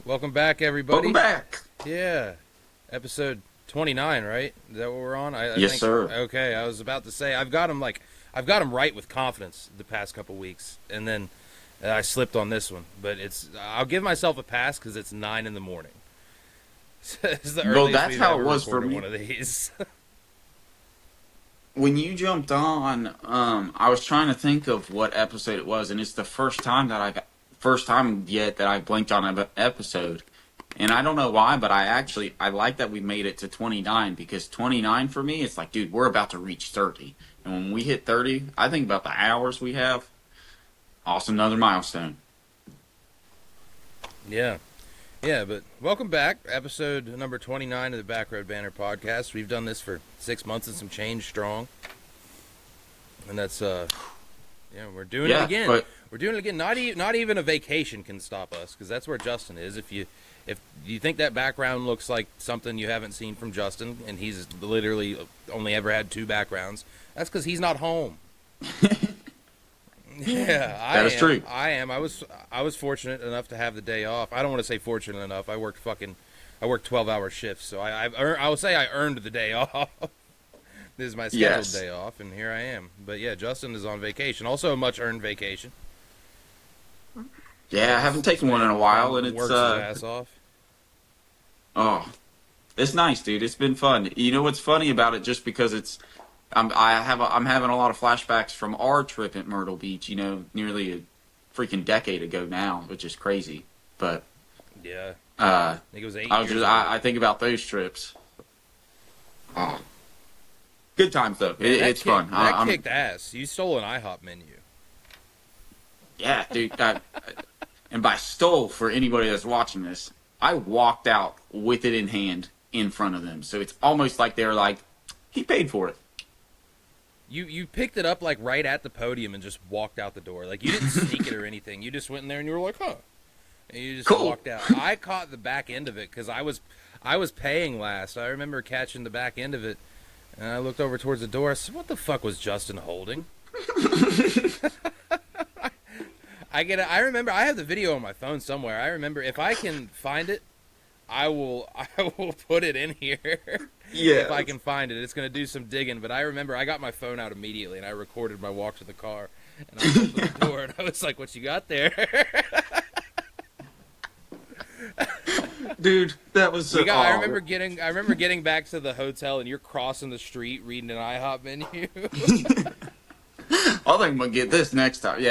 Welcome back, everybody. Welcome back. Yeah, episode 29, right? Is that what we're on? I Yes, think. sir. Okay, I was about to say I've got him right with confidence the past couple weeks, and then I slipped on this one. But I'll give myself a pass because it's 9 in the morning. It's the Well, earliest that's we've how ever it was for recorded me. one of these. When you jumped on, I was trying to think of what episode it was, and it's the first time yet that I blinked on an episode. And I don't know why, but I like that we made it to 29 because 29 for me, it's like, dude, we're about to reach 30. And when we hit 30, I think about the hours we have. Awesome, another milestone. Yeah. Yeah, but welcome back. Episode number 29 of the Backroad Banter podcast. We've done this for 6 months and some change strong. And that's, we're doing it again. But We're doing it again. Not even a vacation can stop us, because that's where Justin is. If you think that background looks like something you haven't seen from Justin, and he's literally only ever had 2 backgrounds, that's because he's not home. Yeah, that is true. I am. I was fortunate enough to have the day off. I don't want to say fortunate enough. I worked 12-hour shifts, so I will say I earned the day off. This is my scheduled day off, and here I am. But yeah, Justin is on vacation. Also a much earned vacation. Yeah, I haven't taken one in a while, and it's works his ass off. Oh, it's nice, dude. It's been fun. You know what's funny about it? Just because I'm having a lot of flashbacks from our trip at Myrtle Beach. You know, nearly a freaking decade ago now, which is crazy. But yeah, I think it was 8 years ago. I think about those trips. Oh, good times though. It's fun. That kicked ass. You stole an IHOP menu. Yeah, dude. And by stole, for anybody that's watching this, I walked out with it in hand in front of them. So it's almost like they're like, he paid for it. You picked it up like right at the podium and just walked out the door. Like you didn't sneak it or anything. You just went in there and you were like, huh. And you just walked out. I caught the back end of it because I was paying last. I remember catching the back end of it, and I looked over towards the door. I said, what the fuck was Justin holding? I remember I have the video on my phone somewhere. I remember if I can find it, I will put it in here. Yeah. If I can find it. It's going to do some digging, but I remember I got my phone out immediately and I recorded my walk to the car, and I opened the door and I was like, what you got there? Dude, that was so I remember getting back to the hotel and you're crossing the street reading an IHOP menu. I think I'm going to get this next time.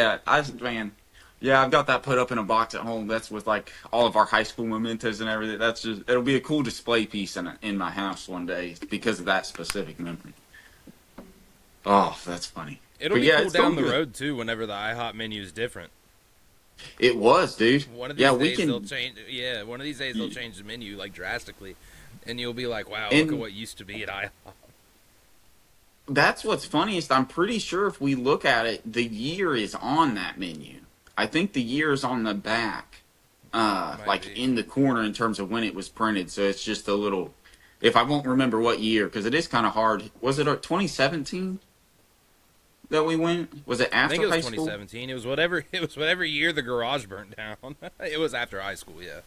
Yeah, I've got that put up in a box at home. That's with like all of our high school mementos and everything. It'll be a cool display piece in my house one day because of that specific memory. Oh, that's funny. It'll be cool down the road too whenever the IHOP menu is different. It was, dude. One of these days they'll change. Yeah, one of these days they'll change the menu like drastically, and you'll be like, "Wow, look at what used to be at IHOP." That's what's funniest. I'm pretty sure if we look at it, the year is on that menu. I think the year is on the back, in the corner in terms of when it was printed. So it's just a little. If I won't remember what year, because it is kind of hard. Was it 2017 that we went? Was it after high school? I think it was 2017. It was whatever year the garage burnt down. It was after high school, yeah.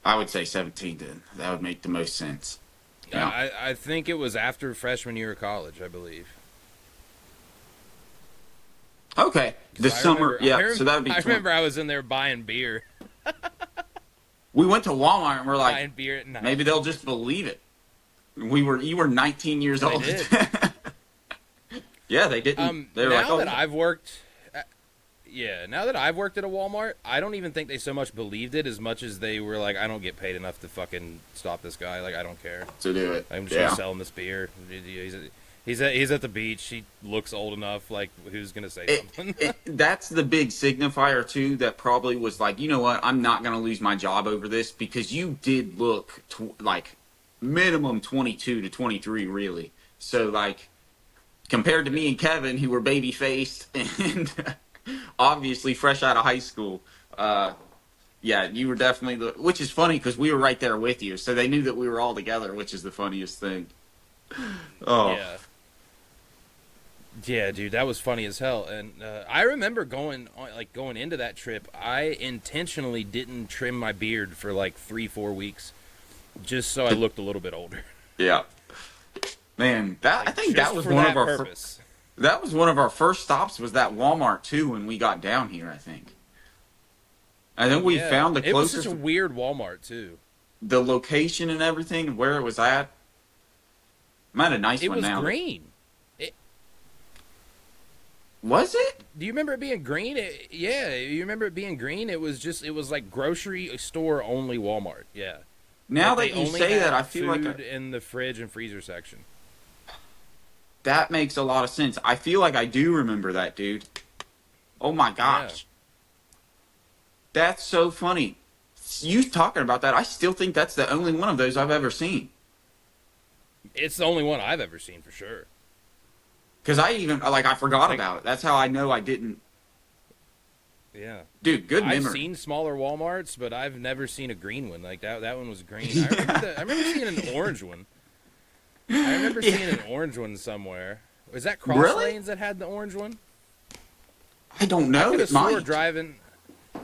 I would say 17 then. That would make the most sense. Yeah. I think it was after freshman year of college, I believe. Okay. The summer, so that would be... I remember I was in there buying beer. We went to Walmart and we're like, buying beer at night. Maybe they'll just believe it. You were 19 years old. Did. Yeah, they didn't. They were now like, oh, that I've worked... now that I've worked at a Walmart, I don't even think they so much believed it as much as they were like, I don't get paid enough to fucking stop this guy. Like, I don't care. To do it. I'm just gonna sell him this beer. He's at the beach. He looks old enough. Like, who's gonna say something? That's the big signifier too. That probably was like, you know what? I'm not gonna lose my job over this because you did look like minimum 22 to 23, really. So like, compared to me and Kevin, who were baby faced and obviously fresh out of high school. Yeah, you were definitely which is funny because we were right there with you, so they knew that we were all together, which is the funniest thing. Oh. Yeah. Yeah, dude, that was funny as hell. And I remember going into that trip. I intentionally didn't trim my beard for like 3-4 weeks, just so I looked a little bit older. Yeah, man, that I Like think that just was for one of that our purpose. that was one of our first stops. Was that Walmart too when we got down here? I think we Yeah, found the it was such a closest, weird Walmart too. the location and everything, and where it was at. Might a nice It one was now. green. Was it? Do you remember it being green? Yeah, you remember it being green? It was like grocery store only Walmart. Yeah, Now like they that you only say that, I had feel like food in the fridge and freezer section. that makes a lot of sense. I feel like I do remember that, dude. Oh my Yeah, gosh, that's so funny. You talking about that? I still think that's the only one of those I've ever seen. it's the only one I've ever seen for sure. Because I even I forgot Like, about it. That's how I know I didn't. yeah, Dude, good I've memory. seen smaller WalMarts, but I've never seen a green one. Like that one was green. I remember seeing an orange one. I remember Yeah. seeing an orange one somewhere. Was that Cross Really? Lanes that had the orange one? I don't I know. could It have swore might. driving.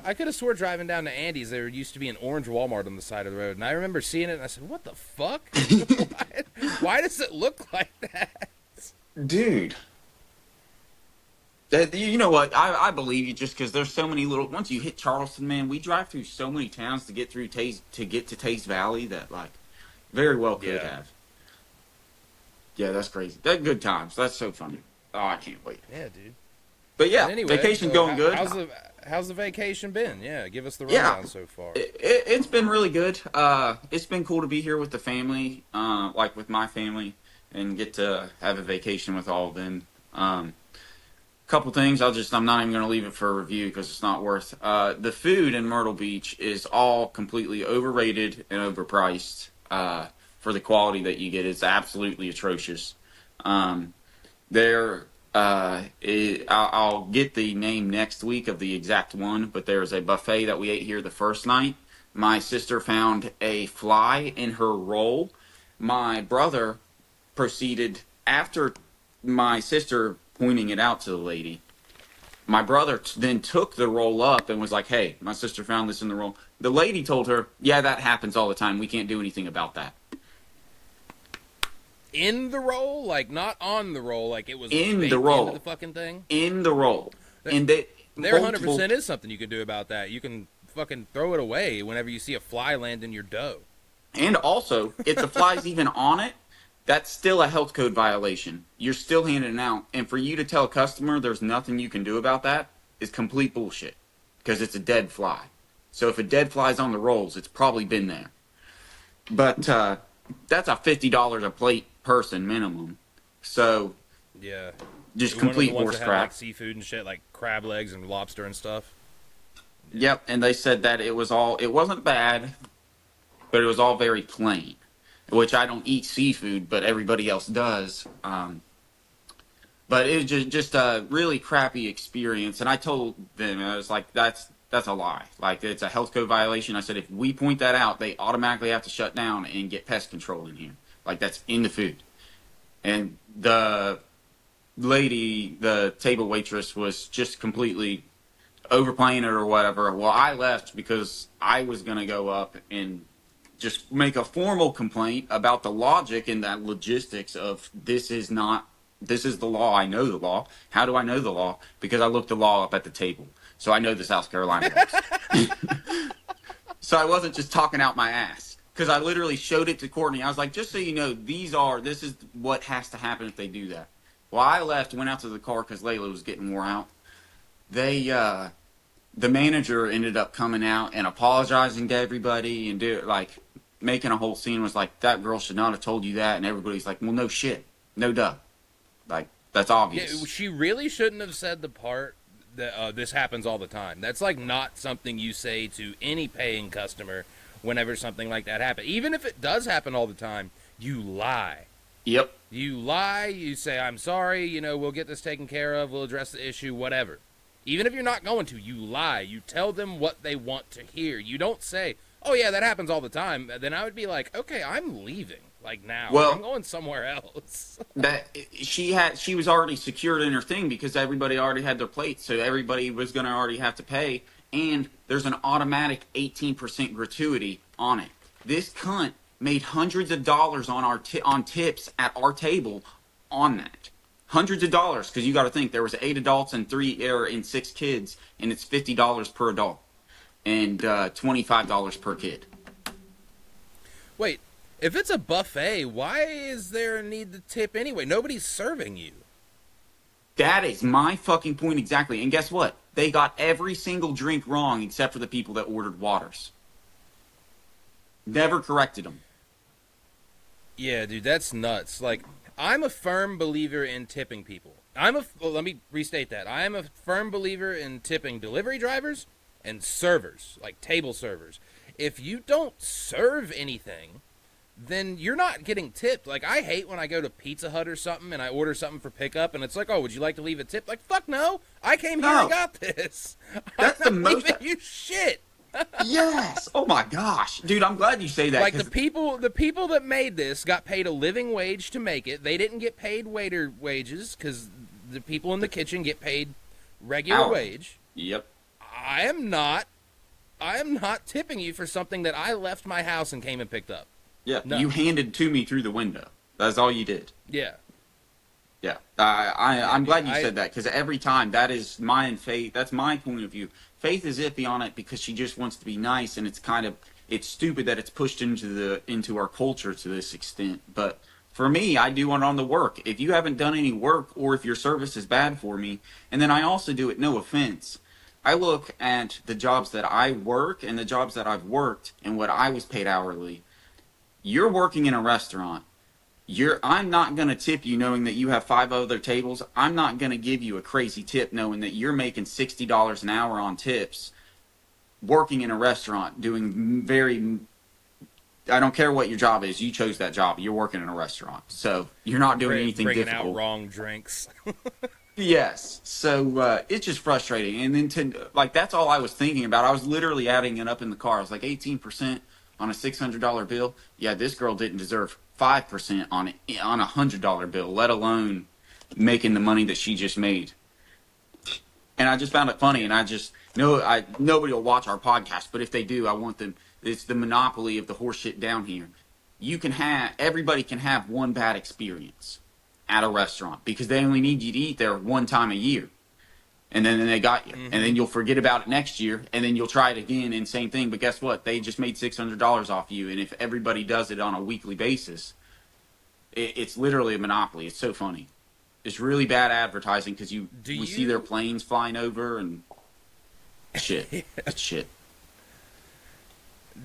I could have swore driving down to Andy's there used to be an orange Walmart on the side of the road, and I remember seeing it, and I said, "What the fuck? Why does it look like that?" Dude. You know what? I believe you just because there's so many little. Once you hit Charleston, man, we drive through so many towns to get through to get to Taste Valley that very well could Yeah, have. Yeah, that's crazy. That good times. That's so funny. Oh, I can't wait. yeah, dude. But And yeah, anyway, vacation's going good. how's the vacation been? Yeah, give us the Yeah, rundown so far. it's been really good. It's been cool to be here with the family, like with my family, and get to have a vacation with all of them. Couple things. I'm not even going to leave it for a review because it's not worth. The food in Myrtle Beach is all completely overrated and overpriced. For the quality that you get, it's absolutely atrocious. Um, there, I'll get the name next week of the exact one, but there's a buffet that we ate here the first night. My sister found a fly in her roll. My brother proceeded after my sister pointing it out to the lady. My brother then took the roll up and was like, "Hey, my sister found this in the roll." The lady told her, "Yeah, that happens all the time. We can't do anything about that." In the roll, like not on the roll, like it was In the baked into the roll, fucking thing. in the roll, There, and they there 100% multiple. is something you can do about that. You can fucking throw it away whenever you see a fly land in your dough. And also, if the fly's even on it, that's still a health code violation. You're still handing it out, and for you to tell a customer there's nothing you can do about that is complete bullshit because it's a dead fly. So if a dead fly's on the rolls, it's probably been there. But that's a $50 a plate person minimum. So Yeah. just One of the complete ones horse that had crap. like seafood and shit, like crab legs and lobster and stuff. Yeah. Yep, and they said that it wasn't bad, but it was all very plain. Which I don't eat seafood, but everybody else does. But it was just a really crappy experience. And I told them, I was like, that's a lie. Like, it's a health code violation. I said, if we point that out, they automatically have to shut down and get pest control in here. Like, that's in the food. And the lady, the table waitress, was just completely overplaying it or whatever. Well, I left because I was going to go up and just make a formal complaint about the logic and the logistics of this is the law. I know the law. How do I know the law? Because I looked the law up at the table. So I know the South Carolina laws. So I wasn't just talking out my ass. Because I literally showed it to Courtney. I was like, just so you know, this is what has to happen if they do that. Well, I left, went out to the car because Layla was getting wore out. The manager ended up coming out and apologizing to everybody and making a whole scene. Was like, that girl should not have told you that. And everybody's like, well, no shit. No duh. Like, that's Yeah, obvious. she really shouldn't have said the part that this happens all the time. That's like not something you say to any paying customer whenever something like that happens. Even if it does happen all the time, you lie. Yep. You lie, you say, I'm sorry, we'll get this taken care of, we'll address the issue, whatever. Even if you're not going to, you lie. You tell them what they want to hear. You don't say, oh yeah, that happens all the time. Then I would be like, okay, I'm leaving. like now, or I'm Well, going somewhere else. that she was already secured in her thing because everybody already had their plates, so everybody was going to already have to pay, and there's an automatic 18% gratuity on it. This cunt made hundreds of dollars on on tips at our table on that. Hundreds of dollars, because you got to think there was 8 adults and six kids, and it's $50 per adult and $25 per kid. Wait, if it's a buffet, why is there a need to tip anyway? Nobody's serving you. That is my fucking point exactly. And guess what? They got every single drink wrong except for the people that ordered waters. Never corrected them. Yeah, dude, that's nuts. Like, I'm a firm believer in tipping people. Let me restate that. I am a firm believer in tipping delivery drivers and servers, like table servers. If you don't serve anything, then you're not getting tipped. Like, I hate when I go to Pizza Hut or something and I order something for pickup and it's like, oh, would you like to leave a tip? Like, fuck no. I came here and got this. That's I'm the not most. leaving you shit. Yes. Oh my gosh, dude, I'm glad you say that. Like, the people that made this got paid a living wage to make it. They didn't get paid waiter wages because the people in the kitchen get paid regular wage. Yep. I am not tipping you for something that I left my house and came and picked up. Yeah. No. You handed to me through the window. That's all you did. Yeah. Yeah. I'm glad you I- said that because every time that is my faith. That's my point of view. Faith is iffy on it because she just wants to be nice, and it's stupid that it's pushed into our culture to this extent. But for me, I do it on the work. If you haven't done any work, or if your service is bad for me, and then I also do it. No offense. I look at the jobs that I work and the jobs that I've worked and what I was paid hourly. You're working in a restaurant. I'm not going to tip you knowing that you have 5 other tables. I'm not going to give you a crazy tip knowing that you're making $60 an hour on tips working in a restaurant doing I don't care what your job is. You chose that job. You're working in a restaurant. So you're not doing anything bringing difficult. out wrong drinks. Yes. So it's just frustrating. And then that's all I was thinking about. I was literally adding it up in the car. I was like 18% on a $600 bill. Yeah, this girl didn't deserve 5% on a $100 bill, let alone making the money that she just made. And I just found it funny, and I just know nobody will watch our podcast, but if they do, I want them. It's the monopoly of the horse shit down here. Everybody can have one bad experience at a restaurant because they only need you to eat there one time a year. And then they got you. Mm-hmm. And then you'll forget about it next year, and then you'll try it again, and same thing. But guess what? They just made $600 off you, and if everybody does it on a weekly basis, it's literally a monopoly. It's so funny. It's really bad advertising because we see their planes flying over and shit. That's shit.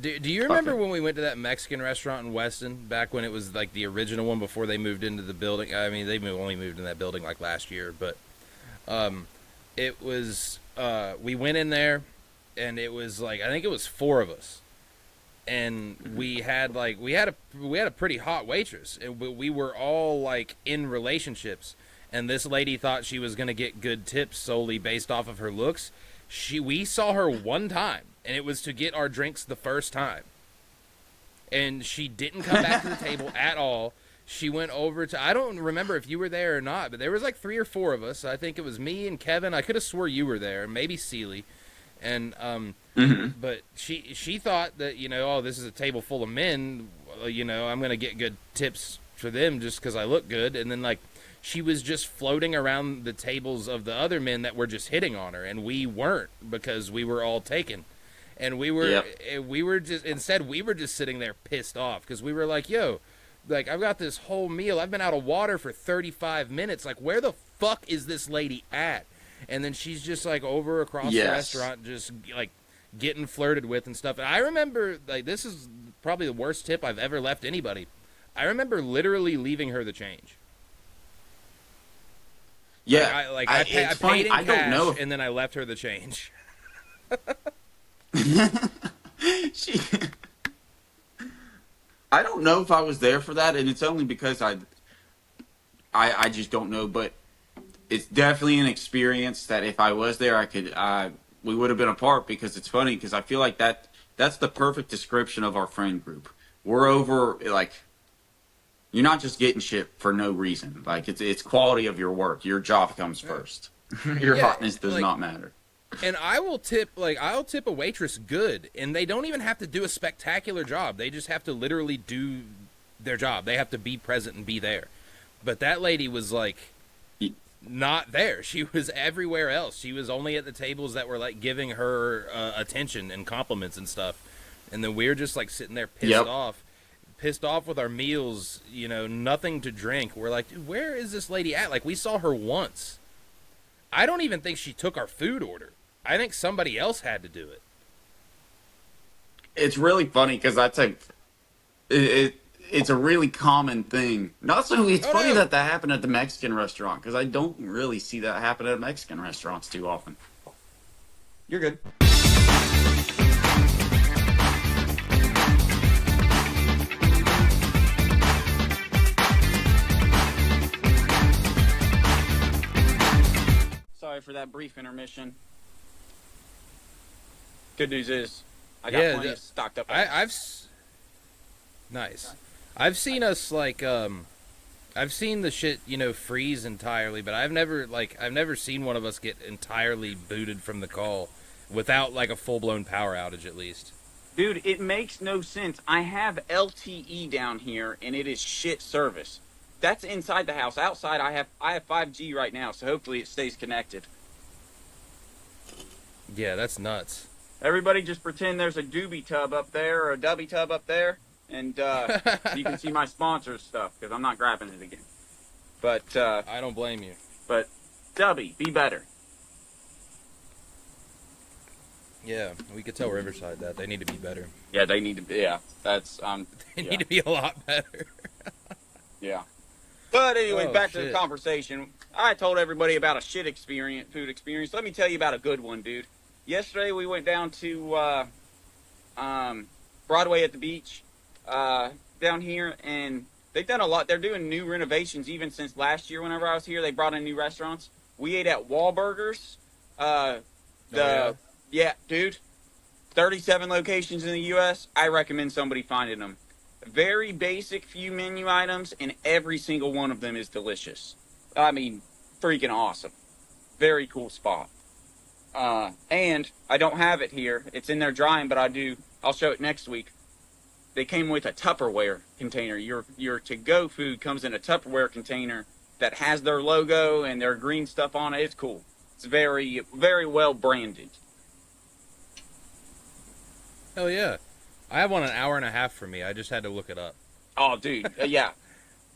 Do you remember when we went to that Mexican restaurant in Weston back when it was like the original one before they moved into the building? I mean, they only moved in that building like last year, but it was we went in there and it was like I think it was 4 of us, and we had a pretty hot waitress, and we were all like in relationships, and this lady thought she was gonna get good tips solely based off of her looks. We saw her one time, and it was to get our drinks the first time, and she didn't come back to the table at all. She went over to, I don't remember if you were there or not, but there was like 3 or 4 of us. I think it was me and Kevin. I could have swore you were there, maybe Seeley. And but she thought that, oh, this is a table full of men, I'm going to get good tips for them just because I look good. And then like she was just floating around the tables of the other men that were just hitting on her, and we weren't because we were all taken. And we were just sitting there pissed off because we were like, yo, like, I've got this whole meal. I've been out of water for 35 minutes. Like, where the fuck is this lady at? And then she's just, like, over across the restaurant just, like, getting flirted with and stuff. And I remember, like, this is probably the worst tip I've ever left anybody. I remember literally leaving her the change. Yeah. I paid in cash, and then I left her the change. I don't know if I was there for that, and it's only because I just don't know, but it's definitely an experience that if I was there, we would have been apart, because it's funny because I feel like that's the perfect description of our friend group. We're over, like, You're not just getting shit for no reason. Like it's quality of your work. Your job comes first. Your hotness does not matter. And I'll tip a waitress good, and they don't even have to do a spectacular job. They just have to literally do their job. They have to be present and be there. But that lady was like not there. She was everywhere else. She was only at the tables that were like giving her attention and compliments and stuff. And then we're just like sitting there pissed off with our meals, you know, nothing to drink. We're like, dude, where is this lady at? Like, we saw her once. I don't even think she took our food order. I think somebody else had to do it. It's really funny because that's it's a really common thing. Also, it's funny that happened at the Mexican restaurant because I don't really see that happen at Mexican restaurants too often. You're good. Sorry for that brief intermission. Good news is, I got plenty stocked up. Nice. I've seen us like I've seen the shit, you know, freeze entirely, but I've never seen one of us get entirely booted from the call without like a full-blown power outage at least. Dude, it makes no sense. I have LTE down here and it is shit service. That's inside the house. Outside I have 5G right now, so hopefully it stays connected. Yeah, that's nuts. Everybody just pretend there's a doobie tub up there or a dubby tub up there, and you can see my sponsors stuff, because I'm not grabbing it again. But I don't blame you. But Dubby, be better. Yeah, we could tell Riverside that. They need to be better. Yeah, they need to be, that's, They need to be a lot better. Yeah. But anyway, back to the conversation. I told everybody about a food experience. Let me tell you about a good one, dude. Yesterday we went down to Broadway at the beach down here, and they've done a lot. They're doing new renovations even since last year. Whenever I was here, they brought in new restaurants. We ate at Wahlburgers. Yeah, dude. 37 locations in the U.S. I recommend somebody finding them. Very basic few menu items, and every single one of them is delicious. I mean, freaking awesome. Very cool spot. And I don't have it here. It's in there drying, but I'll show it next week. They came with a Tupperware container. Your to-go food comes in a Tupperware container that has their logo and their green stuff on it. It's cool. It's very, very well branded. Hell yeah. I have one an hour and a half for me. I just had to look it up. Oh, dude. Yeah.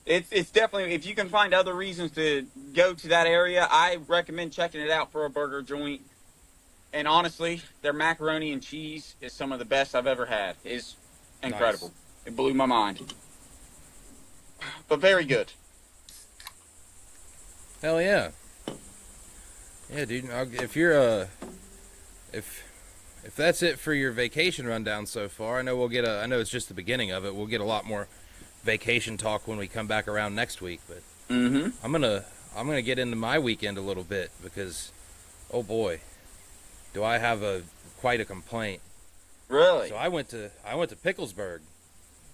It's definitely, if you can find other reasons to go to that area, I recommend checking it out for a burger joint. And honestly, their macaroni and cheese is some of the best I've ever had. It's incredible. Nice. It blew my mind. But very good. Hell yeah. Yeah, dude. If you're if that's it for your vacation rundown so far, I know I know it's just the beginning of it. We'll get a lot more vacation talk when we come back around next week. But I'm gonna get into my weekend a little bit because, oh boy, do I have quite a complaint. Really? So I went to Picklesburg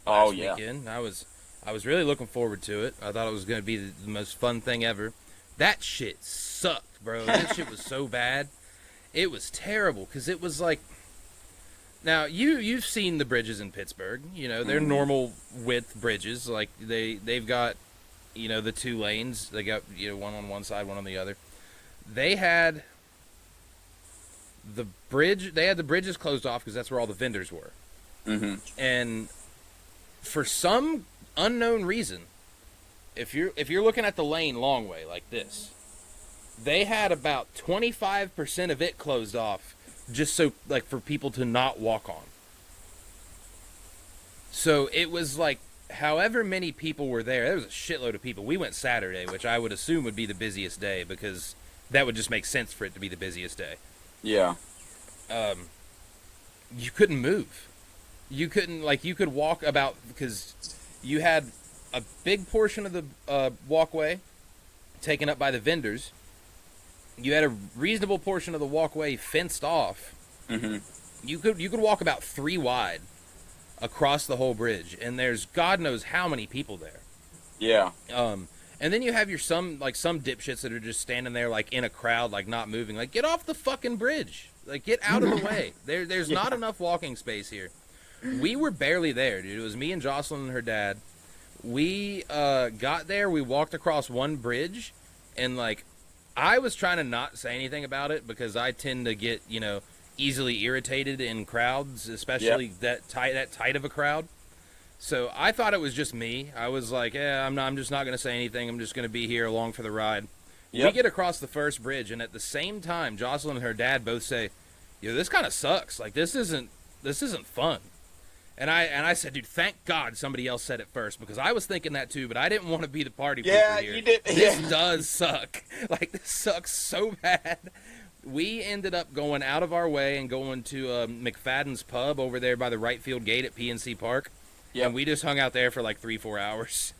last weekend. I was really looking forward to it. I thought it was going to be the most fun thing ever. That shit sucked, bro. That shit was so bad. It was terrible because it was like, now you've seen the bridges in Pittsburgh. You know, they're normal width bridges. Like they've got, you know, the 2 lanes. They got, you know, one on one side, one on the other. They had the bridges closed off because that's where all the vendors were. And for some unknown reason, if you're looking at the lane long way like this, they had about 25% of it closed off just so, like, for people to not walk on. So it was like, however many people were there was a shitload of people. We went Saturday, which I would assume would be the busiest day because that would just make sense for it to be the busiest day. Yeah. You couldn't move. You could walk about because you had a big portion of the walkway taken up by the vendors. You had a reasonable portion of the walkway fenced off. You could walk about 3 wide across the whole bridge, and there's God knows how many people there. Yeah. And then you have some dipshits that are just standing there like in a crowd, like not moving. Like, get off the fucking bridge. Like, get out of the way. There's Yeah. not enough walking space here. We were barely there, dude. It was me and Jocelyn and her dad. We got there. We walked across one bridge, and like, I was trying to not say anything about it because I tend to get easily irritated in crowds, especially that tight of a crowd. So I thought it was just me. I was like, yeah, I'm just not going to say anything. I'm just going to be here along for the ride. Yep. We get across the first bridge, and at the same time, Jocelyn and her dad both say, "Yo, this kind of sucks. Like, this isn't fun." And I said, "Dude, thank God somebody else said it first because I was thinking that too, but I didn't want to be the party pooper here. You did. This does suck. Like, this sucks so bad." We ended up going out of our way and going to McFadden's Pub over there by the right field gate at PNC Park. Yep. And we just hung out there for like 3-4 hours.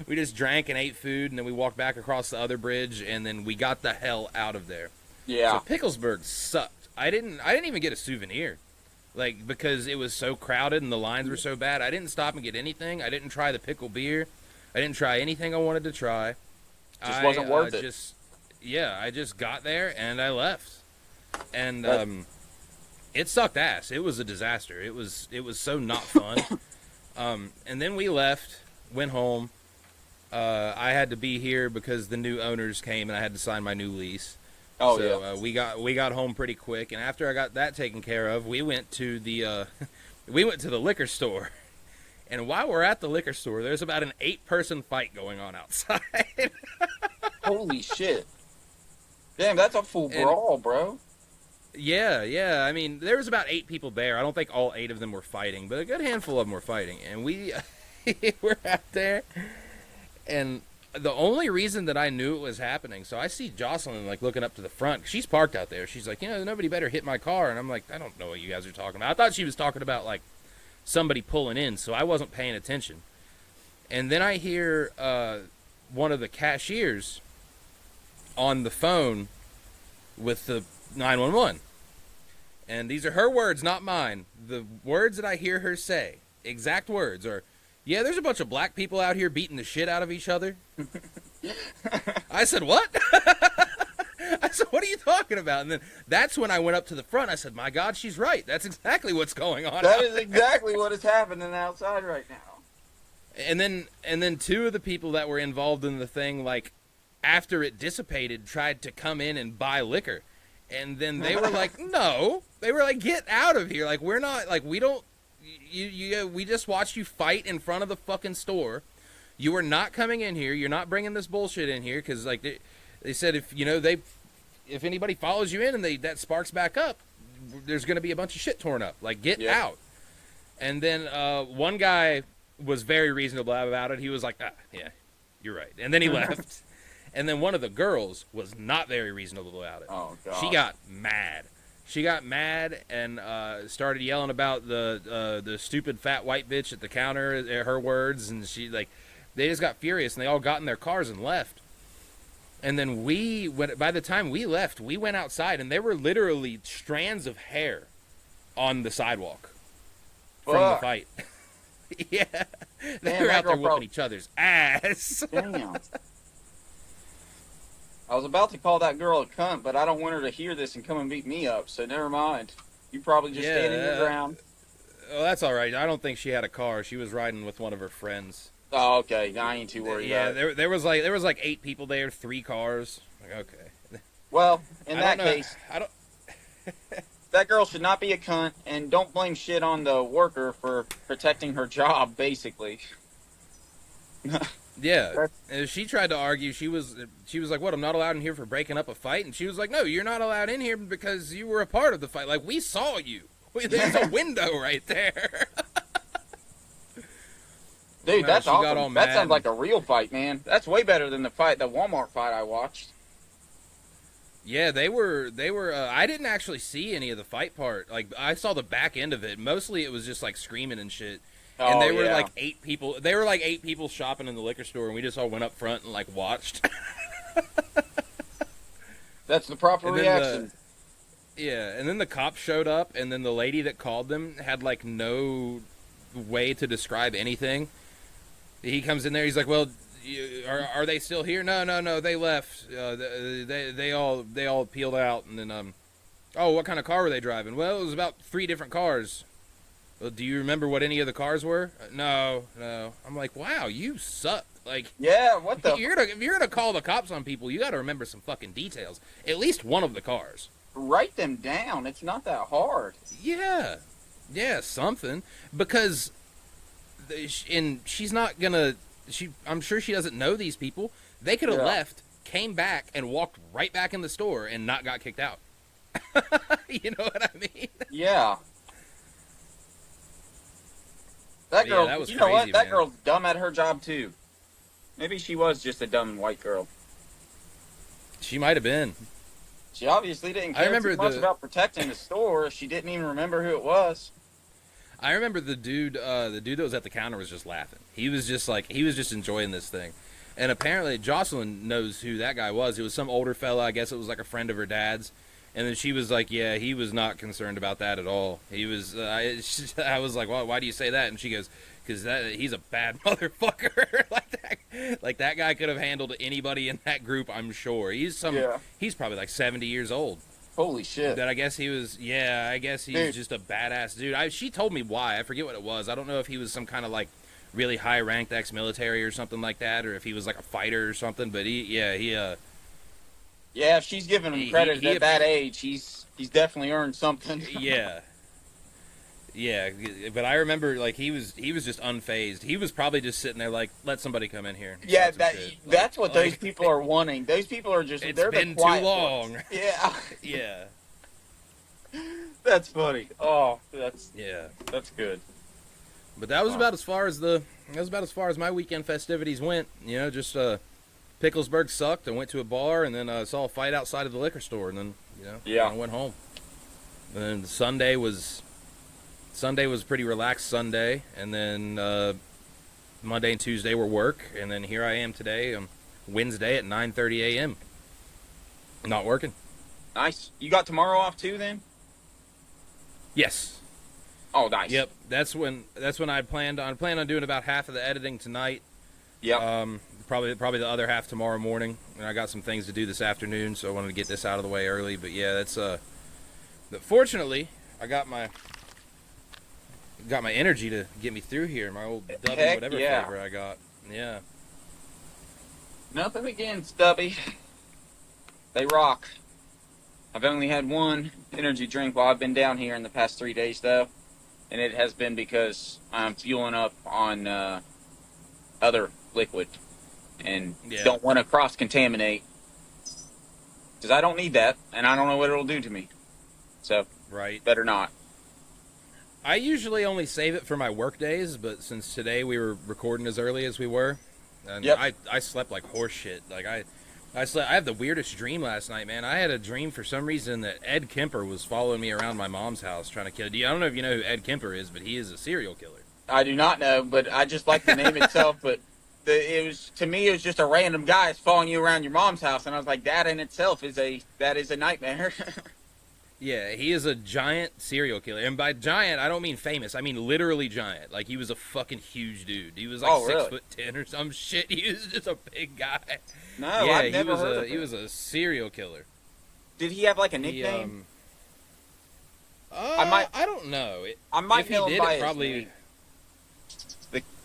We just drank and ate food, and then we walked back across the other bridge, and then we got the hell out of there. Yeah. So Picklesburg sucked. I didn't even get a souvenir, like, because it was so crowded and the lines were so bad. I didn't stop and get anything. I didn't try the pickle beer. I didn't try anything I wanted to try. Just wasn't worth it. I just got there and I left, and it sucked ass. It was a disaster. It was so not fun. And then we left, went home. I had to be here because the new owners came and I had to sign my new lease. Oh, so, yeah. We got home pretty quick, and after I got that taken care of, we went to the liquor store. And while we're at the liquor store, there's about an 8-person fight going on outside. Holy shit. Damn, that's a full brawl, bro. Yeah. I mean, there was about 8 people there. I don't think all 8 of them were fighting, but a good handful of them were fighting. And we were out there, and the only reason that I knew it was happening, so I see Jocelyn like looking up to the front. She's parked out there. She's like, nobody better hit my car. And I'm like, I don't know what you guys are talking about. I thought she was talking about like somebody pulling in, so I wasn't paying attention. And then I hear one of the cashiers on the phone with the 911. And these are her words, not mine. The words that I hear her say, exact words, are, "Yeah, there's a bunch of black people out here beating the shit out of each other." I said, "What?" I said, "What are you talking about?" And then that's when I went up to the front. I said, "My God, she's right. That's exactly what's going on." That is exactly what is happening outside right now. And then 2 of the people that were involved in the thing, like, after it dissipated, tried to come in and buy liquor. And then they were like, "No." They were like, "Get out of here. Like, we're not, like, we don't, we just watched you fight in front of the fucking store. You are not coming in here. You're not bringing this bullshit in here." Because, like, they said if anybody follows you in and that sparks back up, there's going to be a bunch of shit torn up. Like, get out. And then one guy was very reasonable about it. He was like, "Yeah, you're right." And then he left. And then one of the girls was not very reasonable about it. Oh, God. She got mad. And started yelling about the stupid fat white bitch at the counter, her words, and they just got furious, and they all got in their cars and left. And then by the time we left, we went outside, and there were literally strands of hair on the sidewalk from the fight. Yeah. They were out there whooping each other's ass. Damn. I was about to call that girl a cunt, but I don't want her to hear this and come and beat me up, so never mind. You probably just standing your ground. Well, that's all right. I don't think she had a car. She was riding with one of her friends. Oh, okay. I ain't too worried about it. There was like 8 people there, 3 cars. Like, okay. Well, in that case, that girl should not be a cunt, and don't blame shit on the worker for protecting her job, basically. Yeah, and she tried to argue. She was like, "What? I'm not allowed in here for breaking up a fight." And she was like, "No, you're not allowed in here because you were a part of the fight. Like, we saw you. There's a window right there." Dude, that's awesome. That sounds like a real fight, man. That's way better than the Walmart fight I watched. Yeah, they were. I didn't actually see any of the fight part. Like, I saw the back end of it. Mostly, it was just like screaming and shit. And they were like 8 people. They were like 8 people shopping in the liquor store, and we just all went up front and like watched. That's the proper reaction. And then the cops showed up, and then the lady that called them had like no way to describe anything. he comes in there. He's like, "Well, are they still here?" No, no, no. They left. They all peeled out. And then oh, what kind of car were they driving? Well, it was about 3 different cars. Well, do you remember what any of the cars were? No, no. I'm like, wow, you suck. Like, Yeah, what the? if you're gonna call the cops on people, you got to remember some fucking details. At least one of the cars. Write them down. It's not that hard. Yeah, yeah, something. Because, and she's not gonna. I'm sure she doesn't know these people. They could have left, came back, and walked right back in the store and not got kicked out. You know what I mean? Yeah. That girl, that was you know what? crazy, That man. girl's dumb at her job too. Maybe she was just a dumb white girl. She might have been. She obviously didn't I care remember too much the- about protecting the store. She didn't even remember who it was. I remember the dude that was at the counter was just laughing. He was just enjoying this thing. And apparently Jocelyn knows who that guy was. It was some older fella. I guess it was like a friend of her dad's. And then she was like, yeah, he was not concerned about that at all. He was, I was like, well, why do you say that? And she goes, because he's a bad motherfucker. like that guy could have handled anybody in that group, I'm sure. He's probably like 70 years old. Holy shit. That I guess he was, I guess he's Dude. just a badass dude. She told me why. I forget what it was. I don't know if he was some kind of like really high ranked ex-military or something like that, or if he was like a fighter or something. But Yeah, if she's giving him credit at that age, he's definitely earned something. yeah. Yeah, but I remember like he was just unfazed. He was probably just sitting there like, let somebody come in here. And Yeah, start some shit. that's what those people are wanting. Those people are just, It's they're been the too quiet long. ones. Yeah. Yeah, That's funny. Oh, yeah. that's good. But that was about as far as my weekend festivities went. You know, just Picklesburg sucked. I went to a bar and then saw a fight outside of the liquor store, and then I went home. And then Sunday was pretty relaxed Sunday, and then Monday and Tuesday were work, and then here I am today, Wednesday at 9:30 a.m. Not working. Nice. You got tomorrow off too, then? Yes. Oh, nice. Yep. That's when I planned on doing about half of the editing tonight. Yep. Probably the other half tomorrow morning. And I got some things to do this afternoon, so I wanted to get this out of the way early. But yeah, that's but fortunately, I got my energy to get me through here. My old Dubby whatever flavor I got. Yeah. Nothing against Stubby. They rock. I've only had one energy drink while I've been down here in the past 3 days, though. And it has been because I'm fueling up on other liquid. And don't want to cross-contaminate. Because I don't need that, and I don't know what it'll do to me. So, better not. I usually only save it for my work days, but since today we were recording as early as we were, and I slept like horse shit. Like I had the weirdest dream last night, man. I had a dream for some reason that Ed Kemper was following me around my mom's house trying to kill. I don't know if you know who Ed Kemper is, but he is a serial killer. I do not know, but I just like the name itself. But to me, it was just a random guy following you around your mom's house, and I was like, that in itself is a nightmare. Yeah, he is a giant serial killer. And by giant, I don't mean famous. I mean literally giant. Like, he was a fucking huge dude. He was like 6'10" or some shit. He was just a big guy. No, I've never heard of him. He was a serial killer. Did he have like a nickname? I don't know. I might know him by his probably name.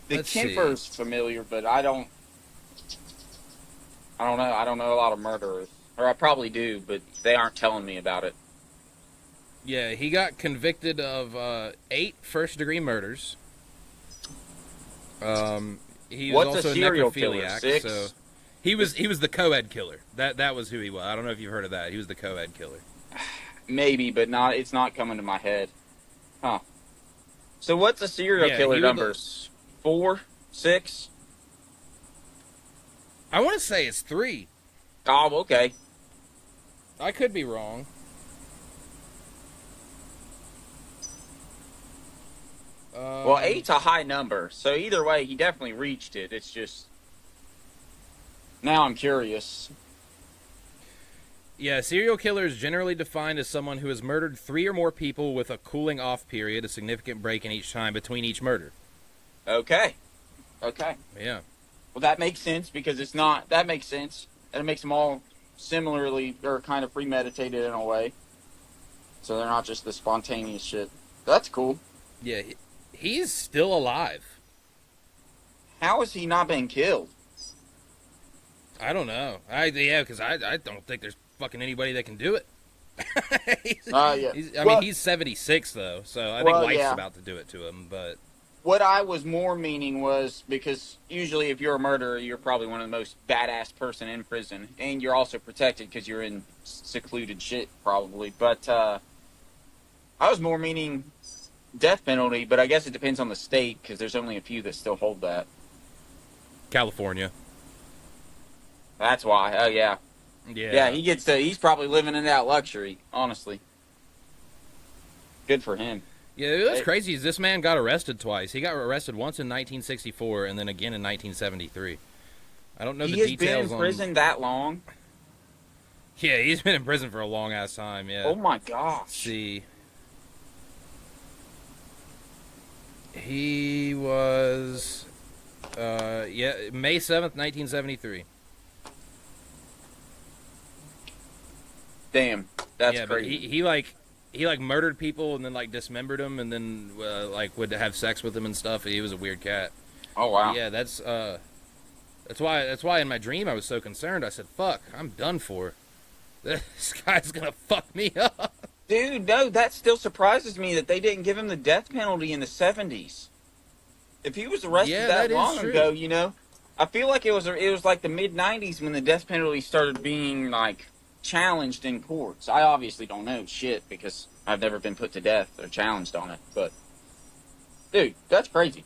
The Kemper's familiar, but I don't know. I don't know a lot of murderers. Or I probably do, but they aren't telling me about it. Yeah, he got convicted of 8 first-degree murders. He was also a necrophiliac. 6? So he was the co-ed killer. That was who he was. I don't know if you've heard of that. He was the co-ed killer. Maybe, but it's not coming to my head. Huh. So what's the serial killer numbers? 4? 6? I want to say it's 3. Oh, okay. I could be wrong. Well, 8's a high number, so either way, he definitely reached it. It's just... Now I'm curious. Yeah, serial killer is generally defined as someone who has murdered 3 or more people with a cooling off period, a significant break in each time between each murder. Okay. Okay. Yeah. Well, that makes sense because it's not. That makes sense. And it makes them all similarly or kind of premeditated in a way. So they're not just the spontaneous shit. That's cool. Yeah, he's still alive. How has he not been killed? I don't know. Because I don't think there's fucking anybody that can do it. Yeah. I mean, he's 76 though, so I think life's about to do it to him. But what I was more meaning was because usually if you're a murderer, you're probably one of the most badass person in prison, and you're also protected because you're in secluded shit probably. But I was more meaning death penalty, but I guess it depends on the state because there's only a few that still hold that. California. That's why. Oh yeah. Yeah, he gets to. He's probably living in that luxury. Honestly, good for him. Yeah, what's crazy is this man got arrested twice. He got arrested once in 1964 and then again in 1973. I don't know the details. He has been in prison that long? Yeah, he's been in prison for a long ass time. Yeah. Oh my gosh. Let's see. He was, May 7th, 1973. Damn, that's crazy. But he murdered people and then like dismembered them and then like would have sex with them and stuff. He was a weird cat. Oh wow. Yeah, that's why in my dream I was so concerned. I said, "Fuck, I'm done for. This guy's gonna fuck me up." Dude, no, that still surprises me that they didn't give him the death penalty in the 70s. If he was arrested that long ago, you know, I feel like it was like the mid 90s when the death penalty started being like challenged in courts. I obviously don't know shit because I've never been put to death or challenged on it. But, dude, that's crazy.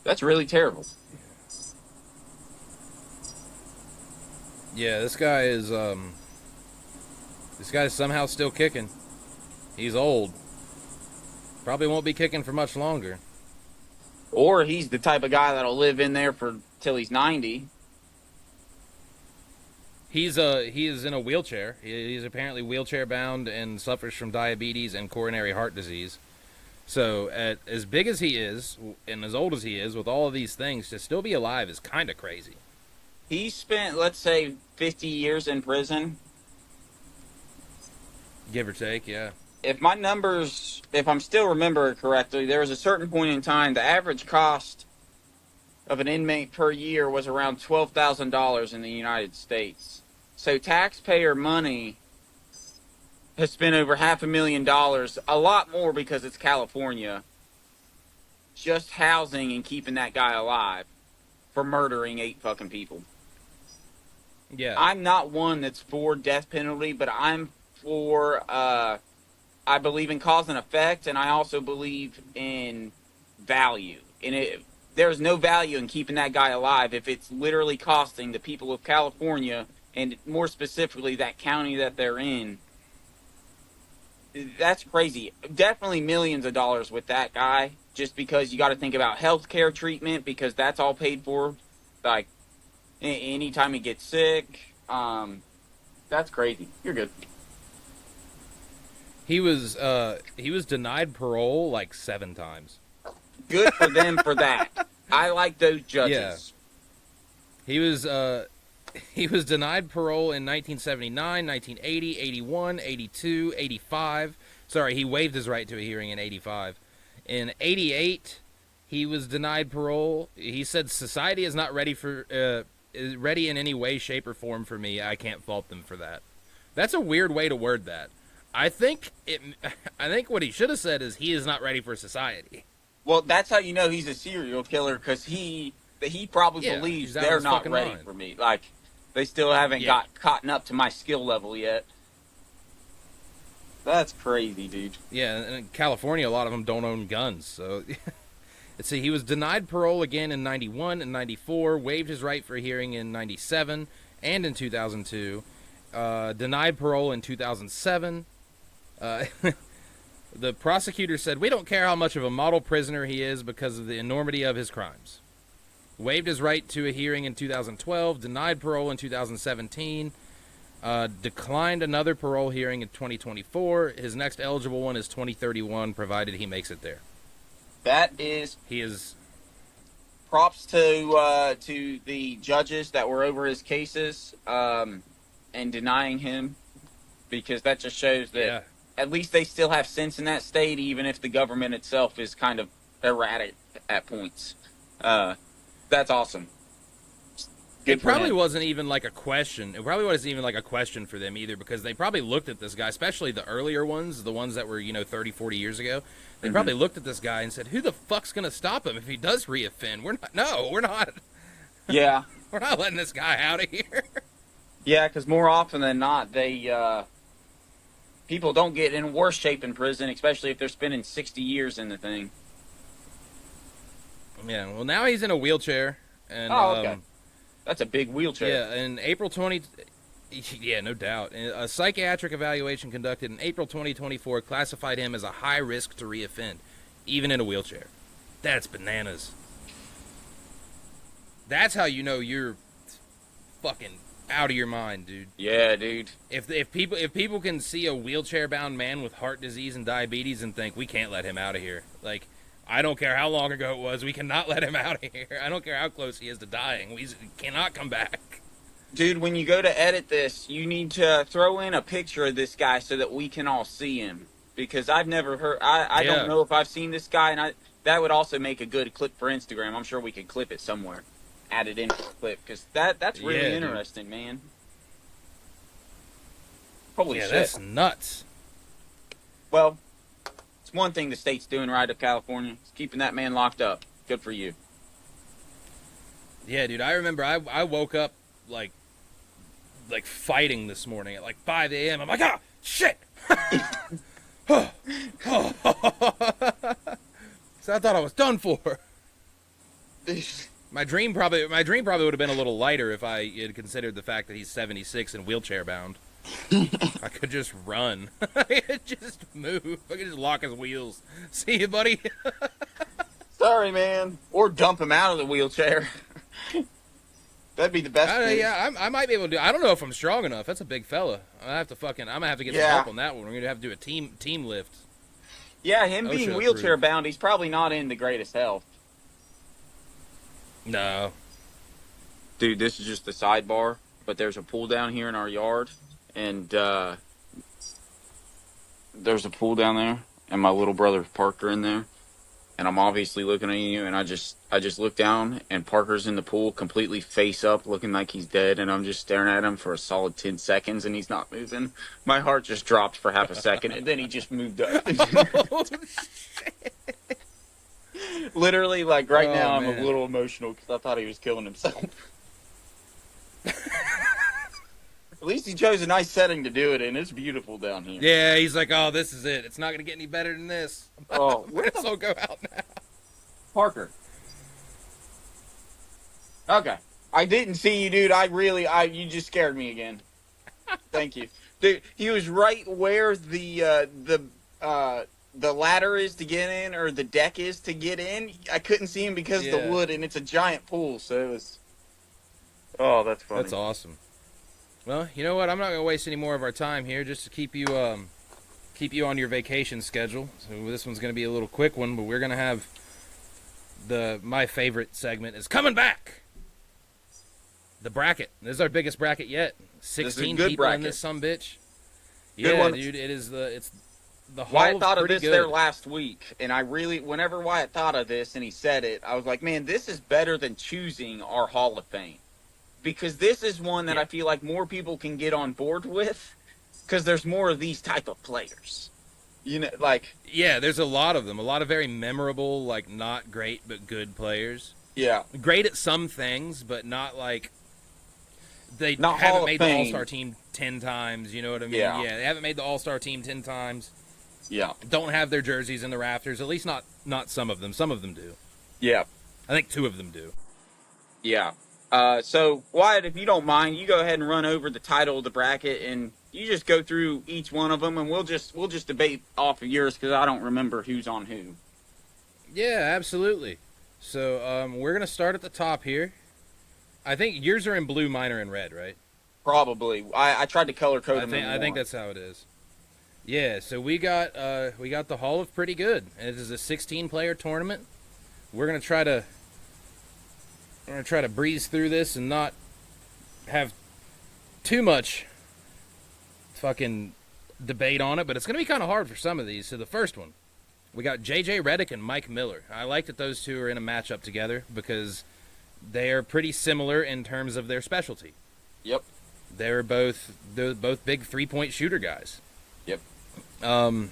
That's really terrible. Yeah, this guy's somehow still kicking. He's old. Probably won't be kicking for much longer. Or he's the type of guy that'll live in there for till he's 90. He is in a wheelchair. He's apparently wheelchair bound and suffers from diabetes and coronary heart disease. So, as big as he is and as old as he is, with all of these things, to still be alive is kind of crazy. He spent, let's say, 50 years in prison. Give or take, yeah. If my numbers, if I'm still remembering correctly, there was a certain point in time, the average cost of an inmate per year was around $12,000 in the United States. So taxpayer money has spent over $500,000, a lot more because it's California, just housing and keeping that guy alive for murdering 8 fucking people. Yeah. I'm not one that's for death penalty, but I'm for, I believe in cause and effect, and I also believe in value. And there's no value in keeping that guy alive if it's literally costing the people of California, and more specifically that county that they're in. That's crazy. Definitely millions of dollars with that guy, just because you got to think about healthcare treatment, because that's all paid for. Like, anytime he gets sick, that's crazy. You're good. He was denied parole like 7 times. Good for them for that. I like those judges. Yeah. He was denied parole in 1979, 1980, 81, 82, 85. Sorry, he waived his right to a hearing in 85. In 88, he was denied parole. He said, "Society is not ready in any way, shape, or form for me. I can't fault them for that." That's a weird way to word that. I think what he should have said is he is not ready for society. Well, that's how you know he's a serial killer, because he probably believes they're not ready for me. Like, they still haven't got caught up to my skill level yet. That's crazy, dude. Yeah, and in California, a lot of them don't own guns. So, let's see, he was denied parole again in 91 and 94, waived his right for a hearing in 97 and in 2002, denied parole in 2007. The prosecutor said, "We don't care how much of a model prisoner he is because of the enormity of his crimes." Waived his right to a hearing in 2012, denied parole in 2017, declined another parole hearing in 2024. His next eligible one is 2031, provided he makes it there. That is He is. props to the judges that were over his cases and denying him, because that just shows that Yeah. at least they still have sense in that state, even if the government itself is kind of erratic at points. That's awesome. Good It for probably him. wasn't even like a question. It probably wasn't even like a question for them either, because they probably looked at this guy, especially the earlier ones, the ones that were, 30, 40 years ago. They probably looked at this guy and said, who the fuck's going to stop him if he does reoffend? We're not. Yeah. We're not letting this guy out of here. Yeah, because more often than not, people don't get in worse shape in prison, especially if they're spending 60 years in the thing. Yeah, well, now he's in a wheelchair. And, Oh, okay. That's a big wheelchair. Yeah, in April 20... Yeah, no doubt. A psychiatric evaluation conducted in April 2024 classified him as a high risk to reoffend, even in a wheelchair. That's bananas. That's how you know you're fucking out of your mind, dude. Yeah, dude. If people can see a wheelchair bound man with heart disease and diabetes and think we can't let him out of here, like, I don't care how long ago it was, we cannot let him out of here. I don't care how close he is to dying. We cannot come back. Dude, when you go to edit this, you need to throw in a picture of this guy so that we can all see him. Because I've never heard, I Yeah. don't know if I've seen this guy, and that would also make a good clip for Instagram. I'm sure we could clip it somewhere. Add it into a clip, because that's really Yeah, dude. interesting, man. Holy Yeah, shit. that's nuts. Well, it's one thing the state's doing right of California. It's keeping that man locked up. Good for you. Yeah, dude, I remember I woke up like fighting this morning at like 5 a.m. I'm like, ah, shit. So I thought I was done for. My dream probably would have been a little lighter if I had considered the fact that he's 76 and wheelchair bound. I could just run. I could just move. I could just lock his wheels. See you, buddy. Sorry, man. Or dump him out of the wheelchair. That'd be the best thing. Yeah, I might be able to do. I don't know if I'm strong enough. That's a big fella. I'm gonna have to get some help on that one. We're gonna have to do a team lift. Yeah, him being OSHA wheelchair approved. bound, he's probably not in the greatest health. No. Dude, this is just the sidebar, but there's a pool down here in our yard, and there's a pool down there, and my little brother Parker in there, and I'm obviously looking at you, and I just look down, and Parker's in the pool, completely face up, looking like he's dead, and I'm just staring at him for a solid 10 seconds, and he's not moving. My heart just dropped for half a second, and then he just moved up. Oh, Literally, like right Oh, now, I'm man. a little emotional because I thought he was killing himself. At least he chose a nice setting to do it in. It's beautiful down here. yeah, he's like, oh, this is it. It's not gonna get any better than this. Oh, Might as well go out now. Parker. Okay. I didn't see you, dude. You just scared me again. Thank you. Dude, he was right where the ladder is to get in, or the deck is to get in. I couldn't see him because of the Yeah. wood, and it's a giant pool, so it was... Oh, that's funny. That's awesome. Well, you know what? I'm not gonna waste any more of our time here, just to keep you on your vacation schedule. So this one's gonna be a little quick one, but we're gonna have my favorite segment is coming back. The bracket. This is our biggest bracket yet. 16 good people in bracket. this sumbitch. Good Yeah, one. dude. It's the Wyatt Hall's thought of pretty this good. there last week, and whenever Wyatt thought of this and he said it, I was like, man, this is better than choosing our Hall of Fame. Because this is one that Yeah. I feel like more people can get on board with, because there's more of these type of players. You know, like, Yeah, there's a lot of them. A lot of very memorable, like not great but good players. yeah. Great at some things, but not like they Not Hall haven't of made the Fame. All-Star team 10 times, you know what I mean? Yeah. They haven't made the All-Star team 10 times. Yeah. Don't have their jerseys in the rafters, at least not some of them. Some of them do. Yeah. I think 2 of them do. Yeah. So, Wyatt, if you don't mind, you go ahead and run over the title of the bracket, and you just go through each one of them, and we'll just debate off of yours, because I don't remember who's on who. Yeah, absolutely. So we're going to start at the top here. I think yours are in blue, mine are in red, right? Probably. I tried to color code them. I think that's how it is. Yeah, so we got the Hall of Pretty Good. It is a 16-player tournament. We're gonna try to breeze through this and not have too much fucking debate on it, but it's gonna be kind of hard for some of these. So the first one, we got JJ Redick and Mike Miller. I like that those two are in a matchup together because they are pretty similar in terms of their specialty. Yep. They're both big 3-point shooter guys. Yep. And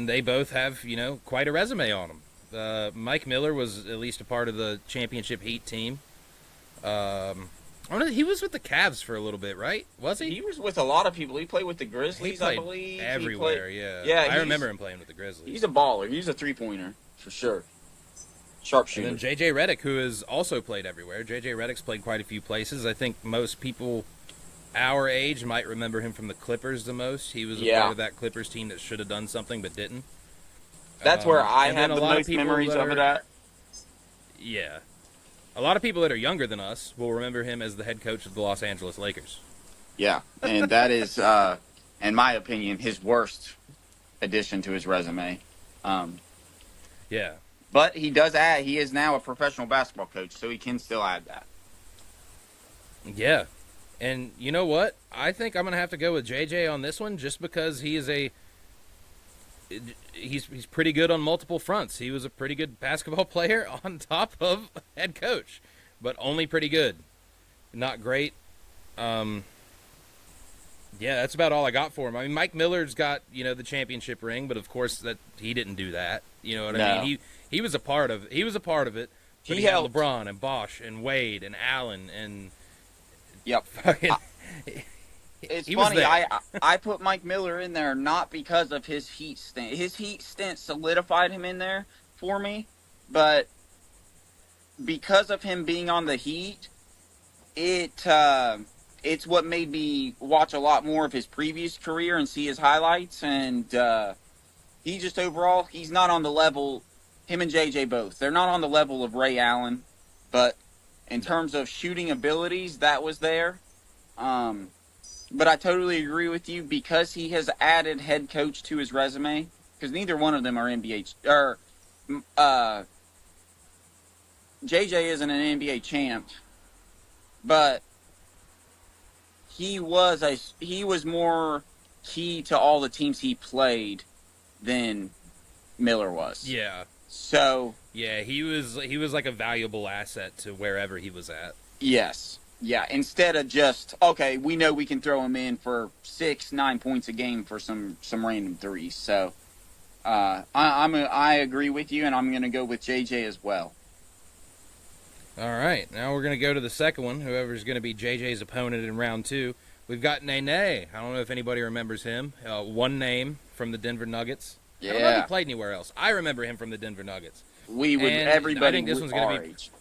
they both have, quite a resume on them. Mike Miller was at least a part of the championship Heat team. He was with the Cavs for a little bit, right? Was he? He was with a lot of people. He played with the Grizzlies, I believe. Everywhere, yeah. Yeah, I remember him playing with the Grizzlies. He's a baller. He's a 3-pointer, for sure. Sharpshooter. And then JJ Redick, who has also played everywhere. JJ Redick's played quite a few places. I think most people our age might remember him from the Clippers the most. He was a part of that Clippers team that should have done something but didn't. That's where I have the most memories of it at. Yeah. A lot of people that are younger than us will remember him as the head coach of the Los Angeles Lakers. Yeah, and that is, in my opinion, his worst addition to his resume. Yeah. But he does add, he is now a professional basketball coach, so he can still add that. Yeah. And you know what? I think I'm going to have to go with JJ on this one just because he is he's pretty good on multiple fronts. He was a pretty good basketball player on top of head coach, but only pretty good. Not great. Yeah, that's about all I got for him. I mean, Mike Miller's got, the championship ring, but of course that he didn't do that. You know what I mean? He was a part of it. He had LeBron and Bosh and Wade and Allen and fucking It's funny, I put Mike Miller in there not because of his Heat stint. His Heat stint solidified him in there for me, but because of him being on the Heat, it's what made me watch a lot more of his previous career and see his highlights, and he just overall, he's not on the level, him and JJ both, they're not on the level of Ray Allen, but in terms of shooting abilities, that was there. But I totally agree with you because he has added head coach to his resume. Because neither one of them are NBA. JJ isn't an NBA champ, but he was more key to all the teams he played than Miller was. Yeah. So yeah, he was like a valuable asset to wherever he was at. Yes. Yeah, instead of just, okay, we know we can throw him in for 6-9 points a game for some random threes. So I agree with you, and I'm going to go with JJ as well. All right, now we're going to go to the second one, whoever's going to be JJ's opponent in round 2. We've got Nene. I don't know if anybody remembers him. One name from the Denver Nuggets. Yeah. I don't know if he played anywhere else. I remember him from the Denver Nuggets. Everybody I think this one's going to be age.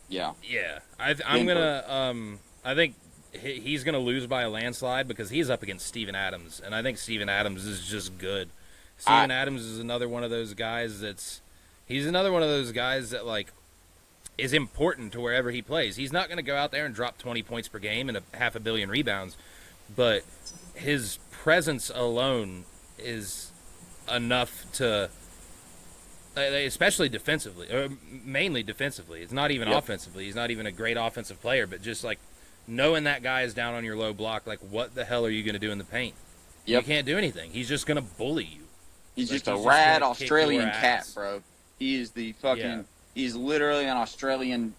Yeah. Yeah. I'm going to I think he's going to lose by a landslide because he's up against Steven Adams, and I think Steven Adams is just good. Steven Adams is another one of those guys that like is important to wherever he plays. He's not going to go out there and drop 20 points per game and half a billion rebounds, but his presence alone is enough to, especially defensively, or mainly defensively. It's not even offensively. He's not even a great offensive player, but just like knowing that guy is down on your low block, like what the hell are you going to do in the paint? You can't do anything. He's just going to bully you. He's just a rad Australian cat, bro. He is the fucking, he's literally an Australian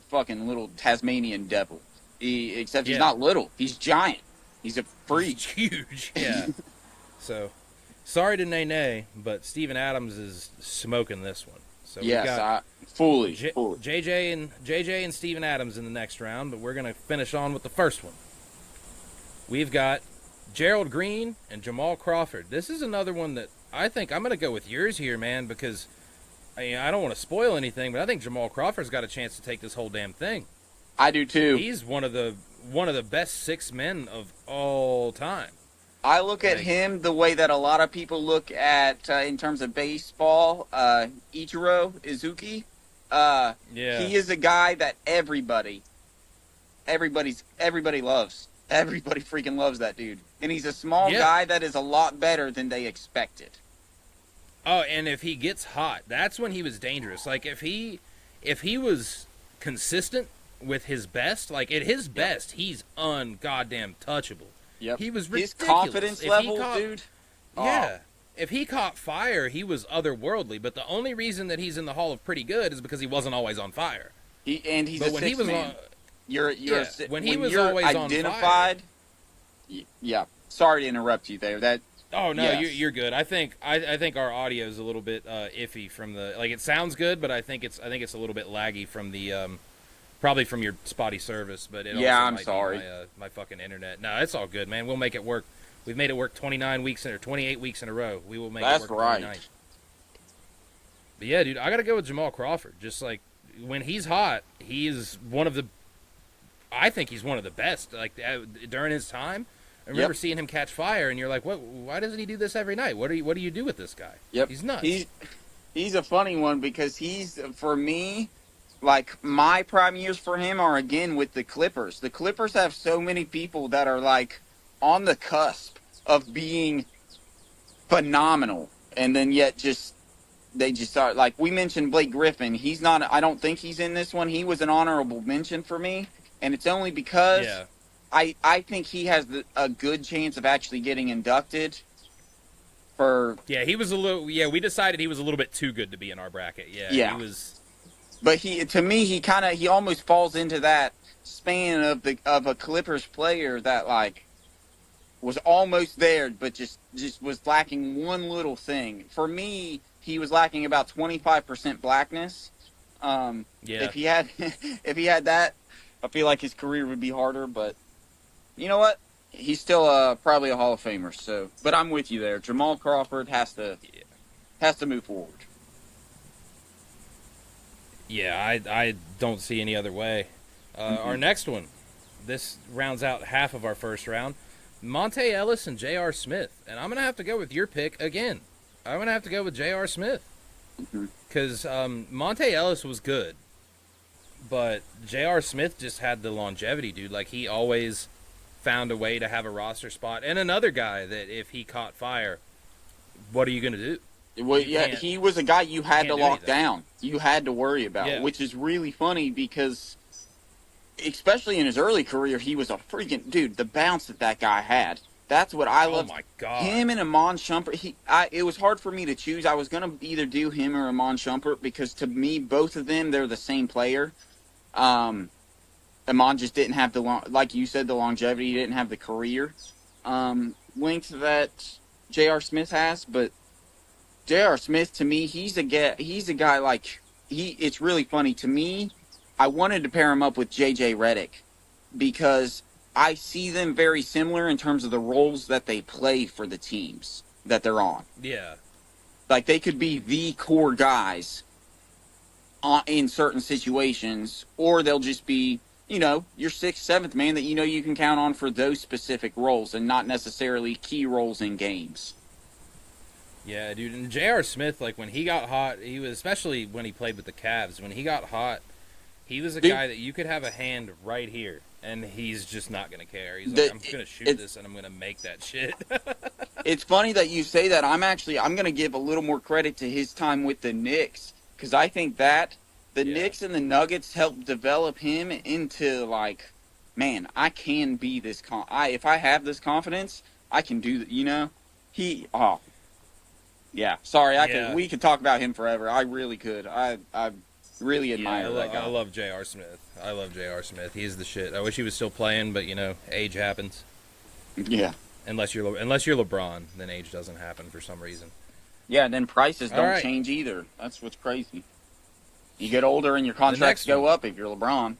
fucking little Tasmanian devil. Except he's not little. He's giant. He's a freak. He's huge, yeah. So, sorry to Nene, but Steven Adams is smoking this one. So we got fully. JJ and Steven Adams in the next round, but we're going to finish on with the first one. We've got Gerald Green and Jamal Crawford. This is another one that I think I'm going to go with yours here, man, because I don't want to spoil anything, but I think Jamal Crawford's got a chance to take this whole damn thing. I do too. He's one of the best 6 men of all time. I look at him the way that a lot of people look at in terms of baseball. Ichiro Izuki. He is a guy that everybody loves. Everybody freaking loves that dude. And he's a small Yeah. guy that is a lot better than they expected. Oh, and if he gets hot, that's when he was dangerous. Like if he was consistent with his best, like at his best, he's ungoddamn touchable. Yep. He was His ridiculous. confidence If he level, caught- dude. Yeah. If he caught fire, he was otherworldly. But the only reason that he's in the Hall of Pretty Good is because he wasn't always on fire. He's But a when six he was man. on, You're Yeah, when he was you're always on identified. Yeah. Sorry to interrupt you there. That oh no, yes. you're good. I think our audio is a little bit iffy from the like. It sounds good, but I think it's a little bit laggy from the probably from your spotty service. But it Yeah, also I'm might sorry. Be my fucking internet. No, it's all good, man. We'll make it work. We've made it work 29 weeks or 28 weeks in a row. We will make That's it work. right. 29. But yeah, dude, I gotta go with Jamal Crawford. Just like when he's hot, he is one of the. I think he's one of the best. Like during his time, I remember seeing him catch fire, and you're like, "What? Why doesn't he do this every night? What do you do with this guy? Yep. He's nuts." He's a funny one because he's, for me, like my prime years for him are again with the Clippers. The Clippers have so many people that are like on the cusp of being phenomenal, and then yet they just are like we mentioned Blake Griffin. He's not. I don't think he's in this one. He was an honorable mention for me, and it's only because Yeah. I think he has a good chance of actually getting inducted. Yeah, he was a little. Yeah, we decided he was a little bit too good to be in our bracket. Yeah. Yeah. He was. But to me, he almost falls into that span of a Clippers player that like was almost there, but just was lacking one little thing. For me, he was lacking about 25% blackness. Yeah. If he had if he had that, I feel like his career would be harder. But you know what? He's still probably a Hall of Famer. So, but I'm with you there. Jamal Crawford has to move forward. Yeah, I don't see any other way. Our next one, this rounds out half of our first round. Monte Ellis and J.R. Smith. And I'm going to have to go with your pick again. I'm going to have to go with J.R. Smith. Because Monte Ellis was good. But J.R. Smith just had the longevity, dude. Like, he always found a way to have a roster spot. And another guy that if he caught fire, what are you going to do? Well, yeah, he was a guy you had to lock anything. down. You had to worry about, which is really funny because, especially in his early career, he was a freaking dude. The bounce that guy had. That's what I loved. Oh my god! Him and Amon Shumpert. It was hard for me to choose. I was gonna either do him or Amon Shumpert because to me, both of them, they're the same player. Amon just didn't have like you said, the longevity. He didn't have the career length that J.R. Smith has, but. J.R. Smith, to me, he's a guy like it's really funny to me. I wanted to pair him up with J.J. Redick because I see them very similar in terms of the roles that they play for the teams that they're on. Yeah, like they could be the core guys in certain situations, or they'll just be your 6th, 7th man that you can count on for those specific roles and not necessarily key roles in games. yeah, dude. And J.R. Smith, like when he got hot, he was especially when he played with the Cavs. When he got hot, he was a guy that you could have a hand right here, and he's just not gonna care. He's like, I'm gonna shoot this, and I'm gonna make that shit. It's funny that you say that. I'm gonna give a little more credit to his time with the Knicks because I think that the Knicks and the Nuggets helped develop him into like, man, I can be this. If I have this confidence, I can do that. Yeah, sorry, we could talk about him forever. I really could. I really admire that guy. I love J.R. Smith. He's the shit. I wish he was still playing, but age happens. Yeah. Unless you're LeBron, then age doesn't happen for some reason. Yeah, and then prices don't change either. That's what's crazy. You get older and your contracts go up if you're LeBron.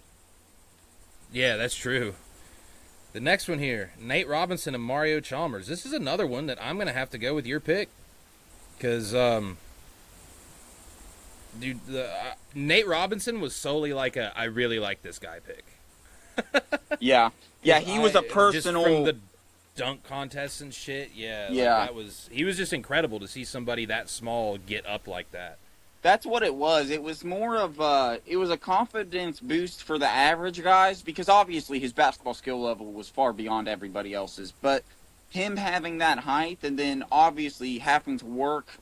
Yeah, that's true. The next one here, Nate Robinson and Mario Chalmers. This is another one that I'm going to have to go with your pick. Because, dude, Nate Robinson was solely like I really like this guy pick. Yeah, he was a personal. Just from the dunk contests and shit, yeah. He was just incredible to see somebody that small get up like that. That's what it was. It was more of it was a confidence boost for the average guys because obviously his basketball skill level was far beyond everybody else's. But him having that height and then obviously having to work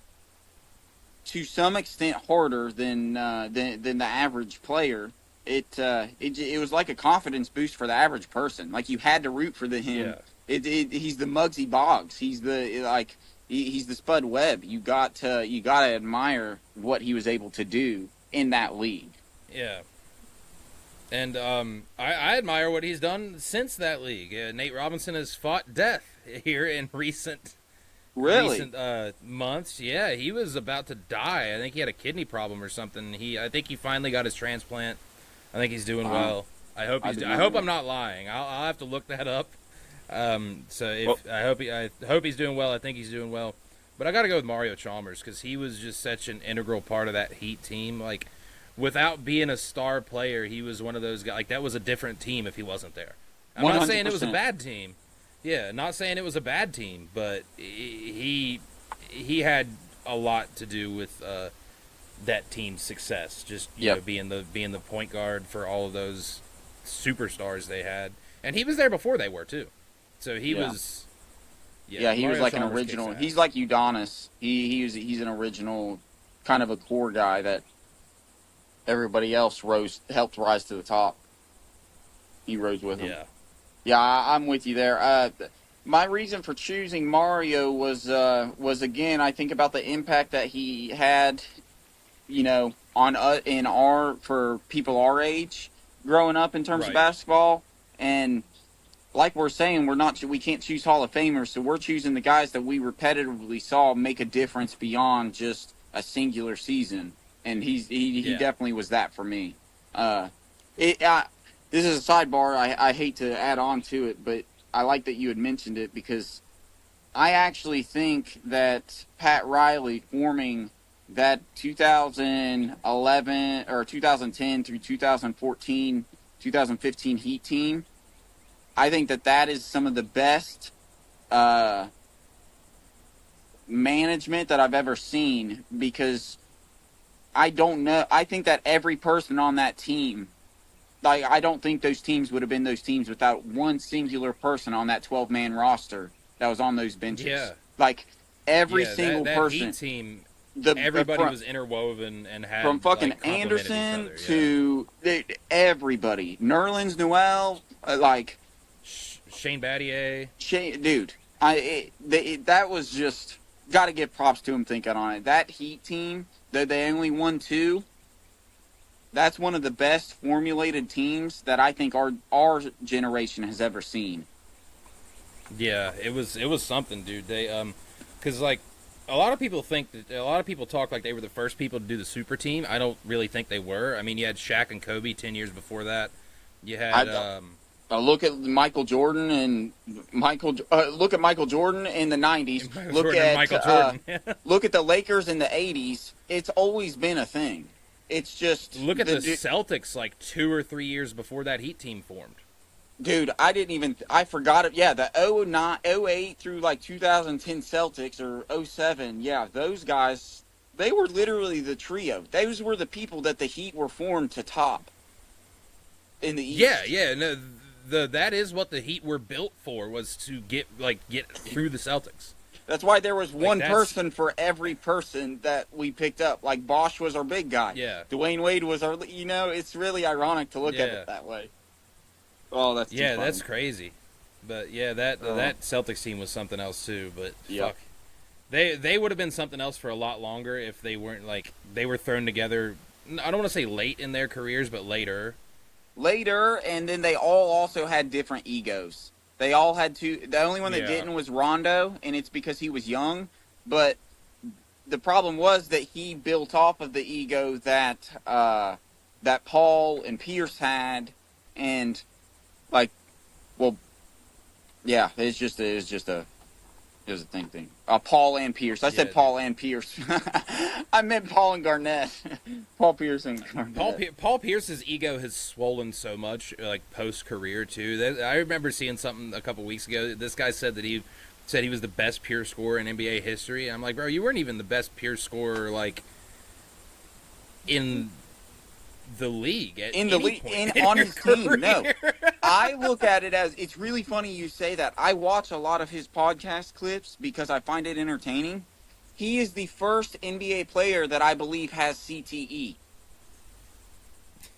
to some extent harder than the average player, it was like a confidence boost for the average person. Like you had to root for him. Yeah. He's the Muggsy Boggs. He's the he's the Spud Webb. You got to admire what he was able to do in that league. Yeah. And I admire what he's done since that league. Nate Robinson has fought death here in recent Really? months. Yeah, he was about to die. I think he had a kidney problem or something. I think he finally got his transplant. I think he's doing well. I hope I hope I'm not lying. I'll have to look that up. So if I hope he's doing well. I think he's doing well. But I got to go with Mario Chalmers because he was just such an integral part of that Heat team. Like, without being a star player, he was one of those guys. Like, that was a different team if he wasn't there. I'm not saying it was a 100%. bad team. Yeah, not saying it was a bad team, but he had a lot to do with that team's success. Just you know, being the point guard for all of those superstars they had, and he was there before they were too. So he was. Yeah, he was Mario like an Chalmers original. kicks ass. He's like Udonis. He's an original, kind of a core guy that everybody else helped rise to the top. He rose with him. Yeah. Yeah, I'm with you there. My reason for choosing Mario was again, I think about the impact that he had, you know, on for people our age growing up in terms of Right. basketball. And like we're saying, we can't choose Hall of Famers, so we're choosing the guys that we repetitively saw make a difference beyond just a singular season. And he definitely was that for me. This is a sidebar. I hate to add on to it, but I like that you had mentioned it because I actually think that Pat Riley forming that 2011 or 2010 through 2014, 2015 Heat team, I think that is some of the best management that I've ever seen because I don't know. I think that every person on that team, like, I don't think those teams would have been those teams without one singular person on that 12-man roster that was on those benches. Yeah. Like, every single that person. Heat team, The everybody was interwoven and had from fucking like, complemented Anderson each other, to everybody. Nerlens Noel, like Shane Battier. Dude, that was just got to give props to him thinking on it. That Heat team, though they only won 2, that's one of the best formulated teams that I think our generation has ever seen. Yeah, it was something, dude. They because like a lot of people talk like they were the first people to do the super team. I don't really think they were. I mean, you had Shaq and Kobe 10 years before that. You had look at Michael Jordan and look at Michael Jordan in the 90s. Michael Jordan. Look at the Lakers in the 80s. It's always been a thing. It's just look at the Celtics like 2 or 3 years before that Heat team formed. Dude, I forgot it. Yeah, the 08 through like 2010 Celtics or 07. Yeah, those guys, they were literally the trio. Those were the people that the Heat were formed to top in the East. Yeah. No, that is what the Heat were built for, was to get through the Celtics. That's why there was one person for every person that we picked up. Like Bosch was our big guy. Yeah. Dwayne Wade was our. It's really ironic to look at it that way. Oh, that's too funny. That's crazy. But yeah, that Celtics team was something else too. But fuck, they would have been something else for a lot longer if they weren't like they were thrown together. I don't want to say late in their careers, but later. Later, and then they all also had different egos. They all had to. The only one that didn't was Rondo, and it's because he was young. But the problem was that he built off of the ego that that Paul and Pierce had, and like, well, yeah, it was a thing. Paul and Pierce. I said Paul and Pierce. I meant Paul and Garnett. Paul Pierce and Garnett. Paul Pierce's ego has swollen so much, like post-career too. I remember seeing something a couple weeks ago. This guy said that he was the best pure scorer in NBA history. And I'm like, bro, you weren't even the best pure scorer like in the league at in the any league, point on your his team. No, career. I look at it as, it's really funny you say that. I watch a lot of his podcast clips because I find it entertaining. He is the first NBA player that I believe has CTE.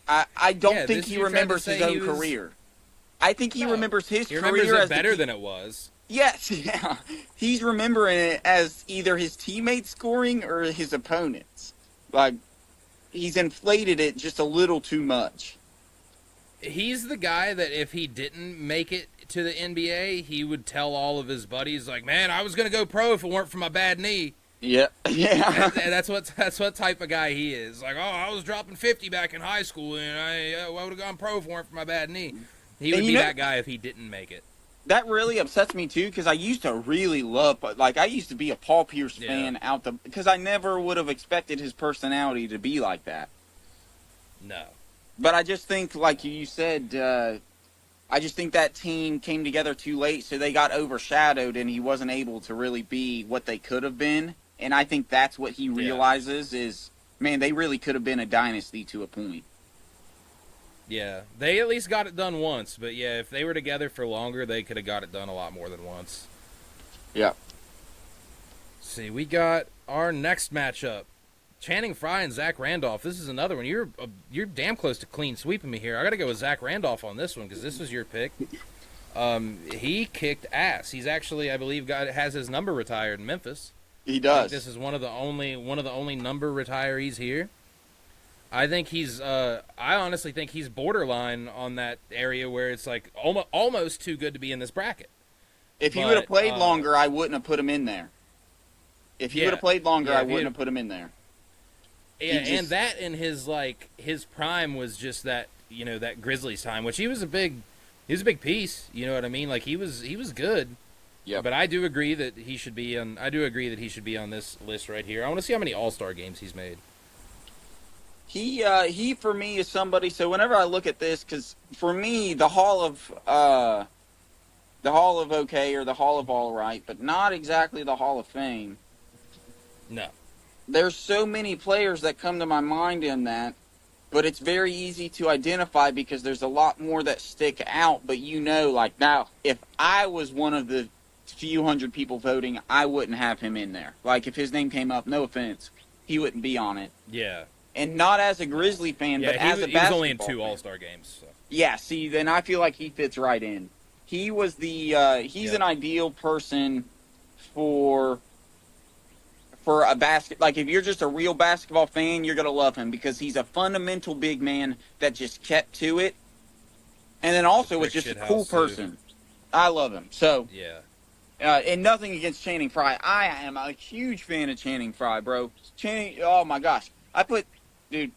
I don't Yeah, think this he you tried to remembers his say own he was. career. I think he No, remembers his he remembers career it as better than it was. Yes, yeah. He's remembering it as either his teammates scoring or his opponents. Like, he's inflated it just a little too much. He's the guy that if he didn't make it to the NBA, he would tell all of his buddies, like, "Man, I was gonna go pro if it weren't for my bad knee." Yeah, yeah. And that's what type of guy he is. Like, "Oh, I was dropping 50 back in high school, and I would have gone pro if it weren't for my bad knee." He would And be that guy if he didn't make it. that really upsets me too, because I used to really love, like, I used to be a Paul Pierce fan because I never would have expected his personality to be like that. No. But I just think, like you said, I just think that team came together too late, so they got overshadowed, and he wasn't able to really be what they could have been. And I think that's what he realizes is, man, they really could have been a dynasty to a point. Yeah, they at least got it done once, but yeah, if they were together for longer, they could have got it done a lot more than once. Yeah. See, we got our next matchup. Channing Frye and Zach Randolph. This is another one. You're damn close to clean sweeping me here. I got to go with Zach Randolph on this one because this was your pick. He kicked ass. He's actually, I believe, has his number retired in Memphis. He does. This is one of the only number retirees here. I think I honestly think he's borderline on that area where it's like almost too good to be in this bracket. If he would have played longer, I wouldn't have put him in there. If he would have played longer, I wouldn't have put him in there. Yeah, and that in his prime was just that, that Grizzlies time, which he was a big piece. You know what I mean? Like he was good. Yeah. But I do agree that he should be on. I do agree that he should be on this list right here. I want to see how many All-Star games he's made. He for me is somebody. So whenever I look at this, because for me the Hall of OK or the Hall of All Right, but not exactly the Hall of Fame. No. There's so many players that come to my mind in that, but it's very easy to identify because there's a lot more that stick out. But like now, if I was one of the few hundred people voting, I wouldn't have him in there. Like if his name came up, no offense, he wouldn't be on it. Yeah. And not as a Grizzly fan, but as a basketball fan. He was only in 2 All-Star games. So. Yeah, see, then I feel like he fits right in. He was he's an ideal person for a like if you're just a real basketball fan, you're going to love him because he's a fundamental big man that just kept to it. And then also was just a cool person. I love him. So, yeah. And nothing against Channing Frye. I am a huge fan of Channing Frye, bro. Oh my gosh. Dude,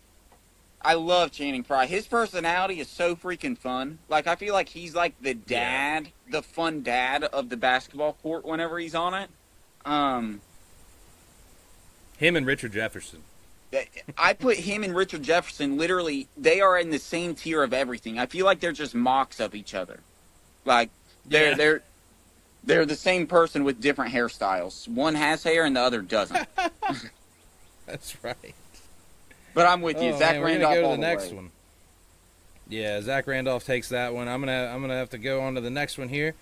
I love Channing Frye. His personality is so freaking fun. Like, I feel like he's like the dad, the fun dad of the basketball court whenever he's on it. Him and Richard Jefferson. I put him and Richard Jefferson, literally, they are in the same tier of everything. I feel like they're just mocks of each other. Like, they're the same person with different hairstyles. One has hair and the other doesn't. That's right. But I'm with you. Zach Randolph. We're gonna go to the next one. Yeah, Zach Randolph takes that one. I'm gonna have to go on to the next one here.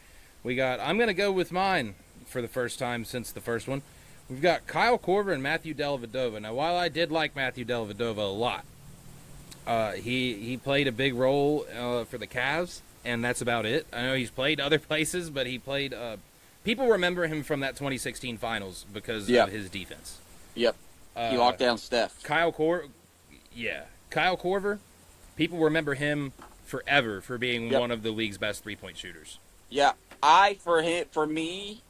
I'm gonna go with mine for the first time since the first one. We've got Kyle Korver and Matthew Dellavedova. Now, while I did like Matthew Dellavedova a lot, he played a big role for the Cavs, and that's about it. I know he's played other places, but he played. People remember him from that 2016 Finals because of his defense. Yep. He locked down Steph. Kyle Korver. People remember him forever for being one of the league's best 3-point shooters. Yeah, for me,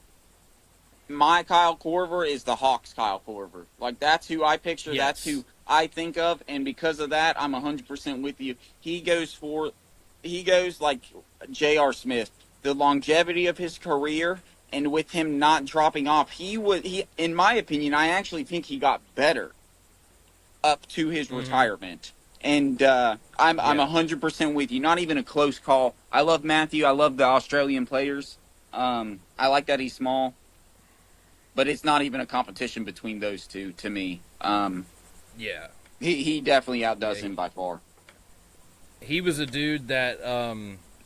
my Kyle Korver is the Hawks Kyle Korver. Like, that's who I picture. Yes. That's who I think of. And because of that, I'm 100% with you. He goes like J.R. Smith. The longevity of his career and with him not dropping off, in my opinion, I actually think he got better up to his retirement. And I'm 100% with you. Not even a close call. I love Matthew. I love the Australian players. I like that he's small. But it's not even a competition between those two to me. Yeah. He definitely outdoes Yeah, him by far. he was a dude that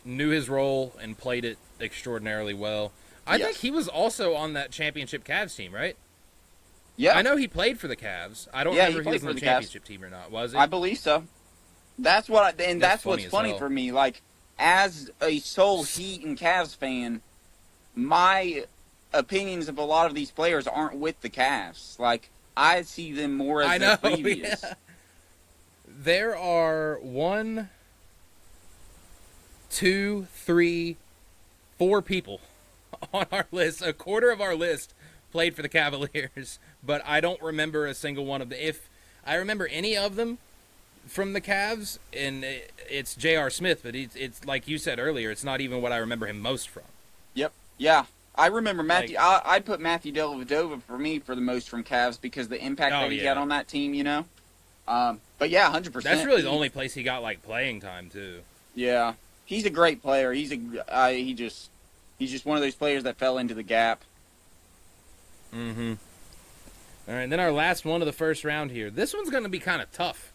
knew his role and played it extraordinarily well. I think Yes. he was also on that championship Cavs team, right? Yeah. I know he played for the Cavs. I don't Yeah, he remember if he played was on for the the Cavs. championship team or not. Was he? I believe so. That's what, and That's that's what's funny as funny hell. for me. Like, as a sole Heat and Cavs fan, my opinions of a lot of these players aren't with the Cavs. Like, I see them more as I their know. previous. Yeah. There are 1, 2, 3, 4 people on our list. A quarter of our list played for the Cavaliers, but I don't remember a single one of them. If I remember any of them from the Cavs, and it's J.R. Smith, but it's like you said earlier, it's not even what I remember him most from. Yep. Yeah. I remember Matthew. Like, I put Matthew Dellavedova for me for the most from Cavs because the impact oh that he yeah, had on that team. But yeah, 100%. that's really the only place he got like playing time too. Yeah, he's a great player. He's just one of those players that fell into the gap. Mm-hmm. All right, and then our last one of the first round here. This one's going to be kind of tough,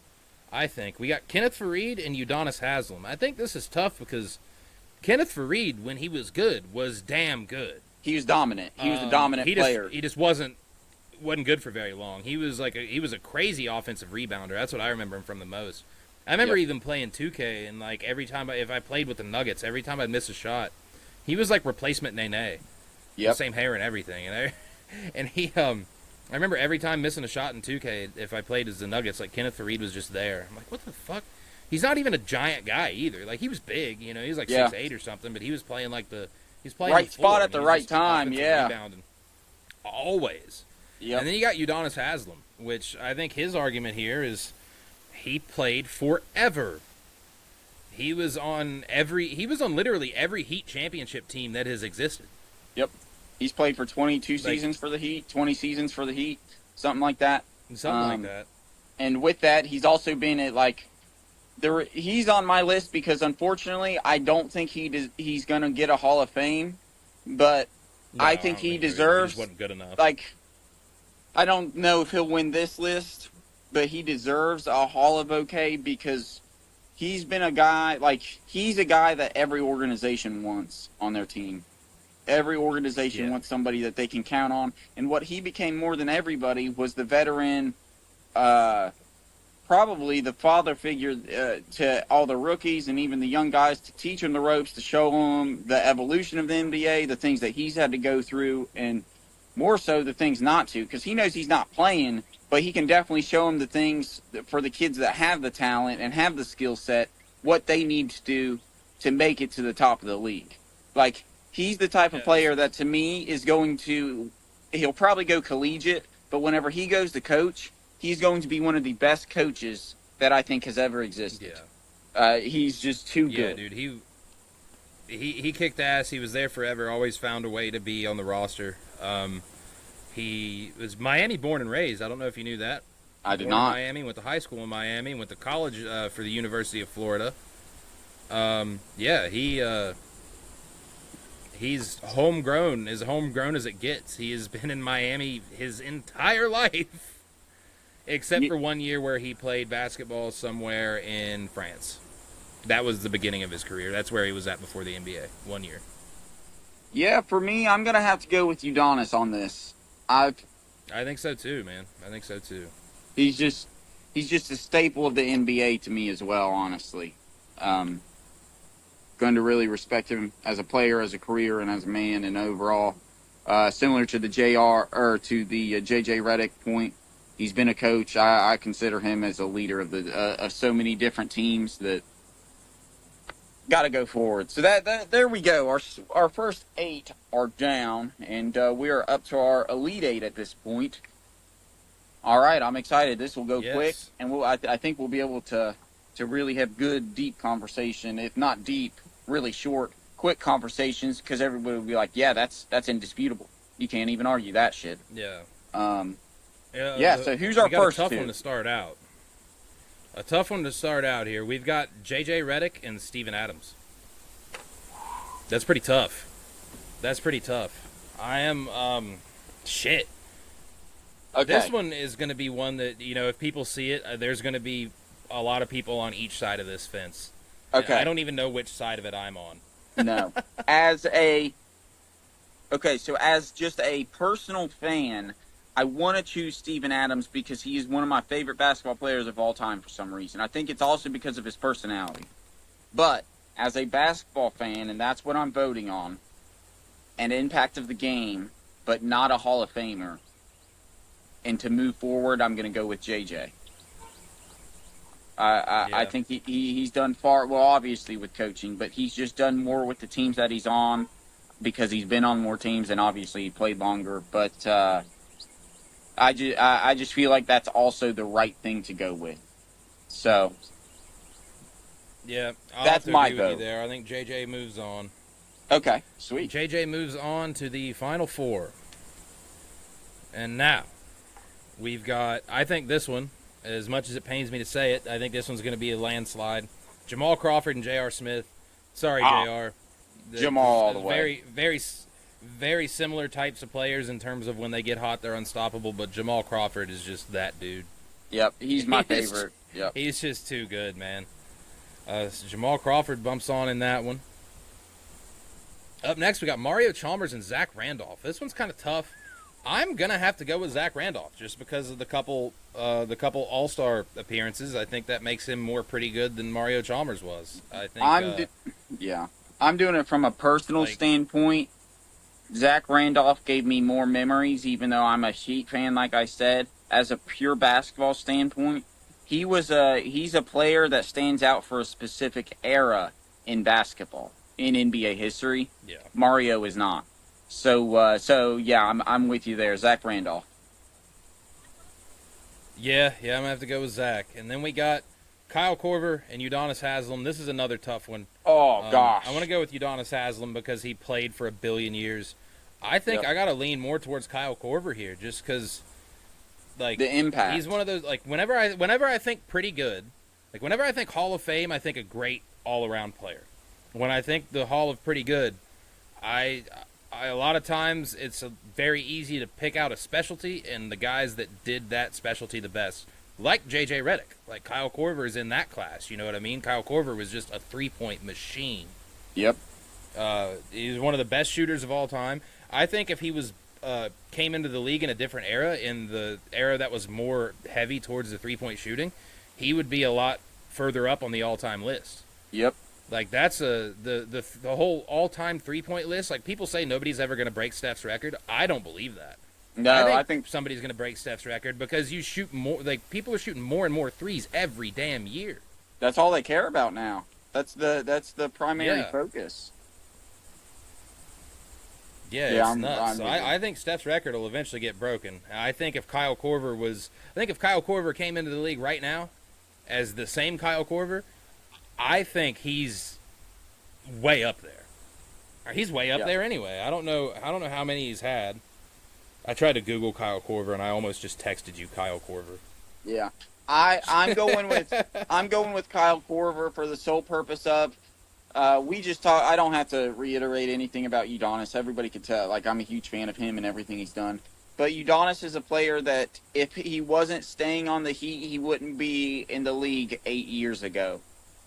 I think. We got Kenneth Faried and Udonis Haslem. I think this is tough because Kenneth Faried, when he was good, was damn good. He was dominant. He was a dominant player. He just wasn't good for very long. He was he was a crazy offensive rebounder. That's what I remember him from the most. I remember even playing 2K, and like every time if I played with the Nuggets, every time I'd miss a shot, he was like replacement Nene. Yep. Same hair and everything, and he I remember every time missing a shot in 2K, if I played as the Nuggets, like Kenneth Faried was just there. I'm like, what the fuck? He's not even a giant guy either. Like he was big, he was like 6'8" or something, but he was playing like he's playing right full, spot at the right time. Yeah. Rebounding. Always. Yep. And then you got Udonis Haslem, which I think his argument here is he played forever. He was on literally every Heat championship team that has existed. Yep. He's played for 22 seasons for the Heat, 20 seasons for the Heat, something like that. Something like that. And with that, he's also been at he's on my list because unfortunately, I don't think he's going to get a Hall of Fame, but No, I think he deserves. He wasn't good enough. I don't know if he'll win this list, but he deserves a Hall of OK because he's been a guy he's a guy that every organization wants on their team. Every organization wants somebody that they can count on. And what he became more than everybody was the veteran, probably the father figure to all the rookies and even the young guys to teach them the ropes, to show them the evolution of the NBA, the things that he's had to go through, and more so the things not to. Because he knows he's not playing, but he can definitely show them the things for the kids that have the talent and have the skill set, what they need to do to make it to the top of the league. He's the type of player that, to me, he'll probably go collegiate, but whenever he goes to coach, he's going to be one of the best coaches that I think has ever existed. Yeah. He's just too good. Yeah, dude. He kicked ass. He was there forever. Always found a way to be on the roster. He was Miami born and raised. I don't know if you knew that. I did born not. In Miami, went to high school in Miami, went to college for the University of Florida. He's homegrown, as homegrown as it gets. He has been in Miami his entire life, except for 1 year where he played basketball somewhere in France. That was the beginning of his career. That's where he was at before the NBA. 1 year. Yeah, for me, I'm going to have to go with Udonis on this. I think so too, man. I think so too. He's just a staple of the NBA to me as well, honestly. Going to really respect him as a player, as a career, and as a man, and overall. Similar to the JJ Redick point, he's been a coach. I consider him as a leader of so many different teams that got to go forward. So there we go. Our first 8 are down, and we are up to our Elite 8 at this point. All right, I'm excited. This will go quick, and I think we'll be able to really have good, deep conversation. If not deep, really short, quick conversations, because everybody will be like, yeah, that's indisputable. You can't even argue that shit. Yeah. So who's our first a tough two? one to start out. A tough one to start out here. We've got JJ Redick and Steven Adams. That's pretty tough. I am, shit. Okay. This one is going to be one that, if people see it, there's going to be a lot of people on each side of this fence. Okay. I don't even know which side of it I'm on. No. So as just a personal fan, I want to choose Steven Adams because he is one of my favorite basketball players of all time for some reason. I think it's also because of his personality. But as a basketball fan, and that's what I'm voting on, an impact of the game, but not a Hall of Famer. And to move forward, I'm going to go with JJ. I think he's done obviously with coaching, but he's just done more with the teams that he's on because he's been on more teams and obviously he played longer. But I just feel like that's also the right thing to go with. So yeah, that's my vote. with you there. I think JJ moves on. Okay, sweet. JJ moves on to the Final Four. And now, we've got, I think this one, as much as it pains me to say it, I think this one's going to be a landslide. Jamal Crawford and J.R. Smith. Sorry, J.R. Jamal all the way. Very similar types of players in terms of when they get hot, they're unstoppable, but Jamal Crawford is just that dude. Yep, he's my favorite. Yep. He's just too good, man. So Jamal Crawford bumps on in that one. Up next, we got Mario Chalmers and Zach Randolph. This one's kind of tough. I'm gonna have to go with Zach Randolph just because of the couple All-Star appearances. I think that makes him more pretty good than Mario Chalmers was. I think. I'm doing it from a personal standpoint. Zach Randolph gave me more memories, even though I'm a Heat fan, like I said. As a pure basketball standpoint, he's a player that stands out for a specific era in basketball in NBA history. Yeah. Mario is not. So yeah, I'm with you there, Zach Randolph. Yeah, I'm gonna have to go with Zach. And then we got Kyle Korver and Udonis Haslem. This is another tough one. Oh gosh, I want to go with Udonis Haslem because he played for 1 billion years. I think I gotta lean more towards Kyle Korver here, just because, like, the impact. He's one of those, like, whenever I think pretty good, like whenever I think Hall of Fame, I think a great all-around player. When I think the Hall of pretty good, I a lot of times it's very easy to pick out a specialty and the guys that did that specialty the best, like J.J. Redick. Like Kyle Korver is in that class, you know what I mean? Kyle Korver was just a three-point machine. Yep. He's one of the best shooters of all time. I think if he was came into the league in a different era, in the era that was more heavy towards the three-point shooting, he would be a lot further up on the all-time list. Yep. Like, that's the whole all-time three-point list. Like, people say nobody's ever going to break Steph's record. I don't believe that. No, I think somebody's going to break Steph's record because you shoot more. Like, people are shooting more and more threes every damn year. That's all they care about now. That's the primary focus. Yeah, it's nuts. I think Steph's record will eventually get broken. I think if Kyle Korver came into the league right now as the same Kyle Korver, I think he's way up there. Or he's way up there anyway. I don't know how many he's had. I tried to Google Kyle Korver and I almost just texted you Kyle Korver. Yeah. I'm going with Kyle Korver for the sole purpose of we just talk. I don't have to reiterate anything about Udonis. Everybody can tell. Like, I'm a huge fan of him and everything he's done. But Udonis is a player that if he wasn't staying on the Heat, he wouldn't be in the league 8 years ago.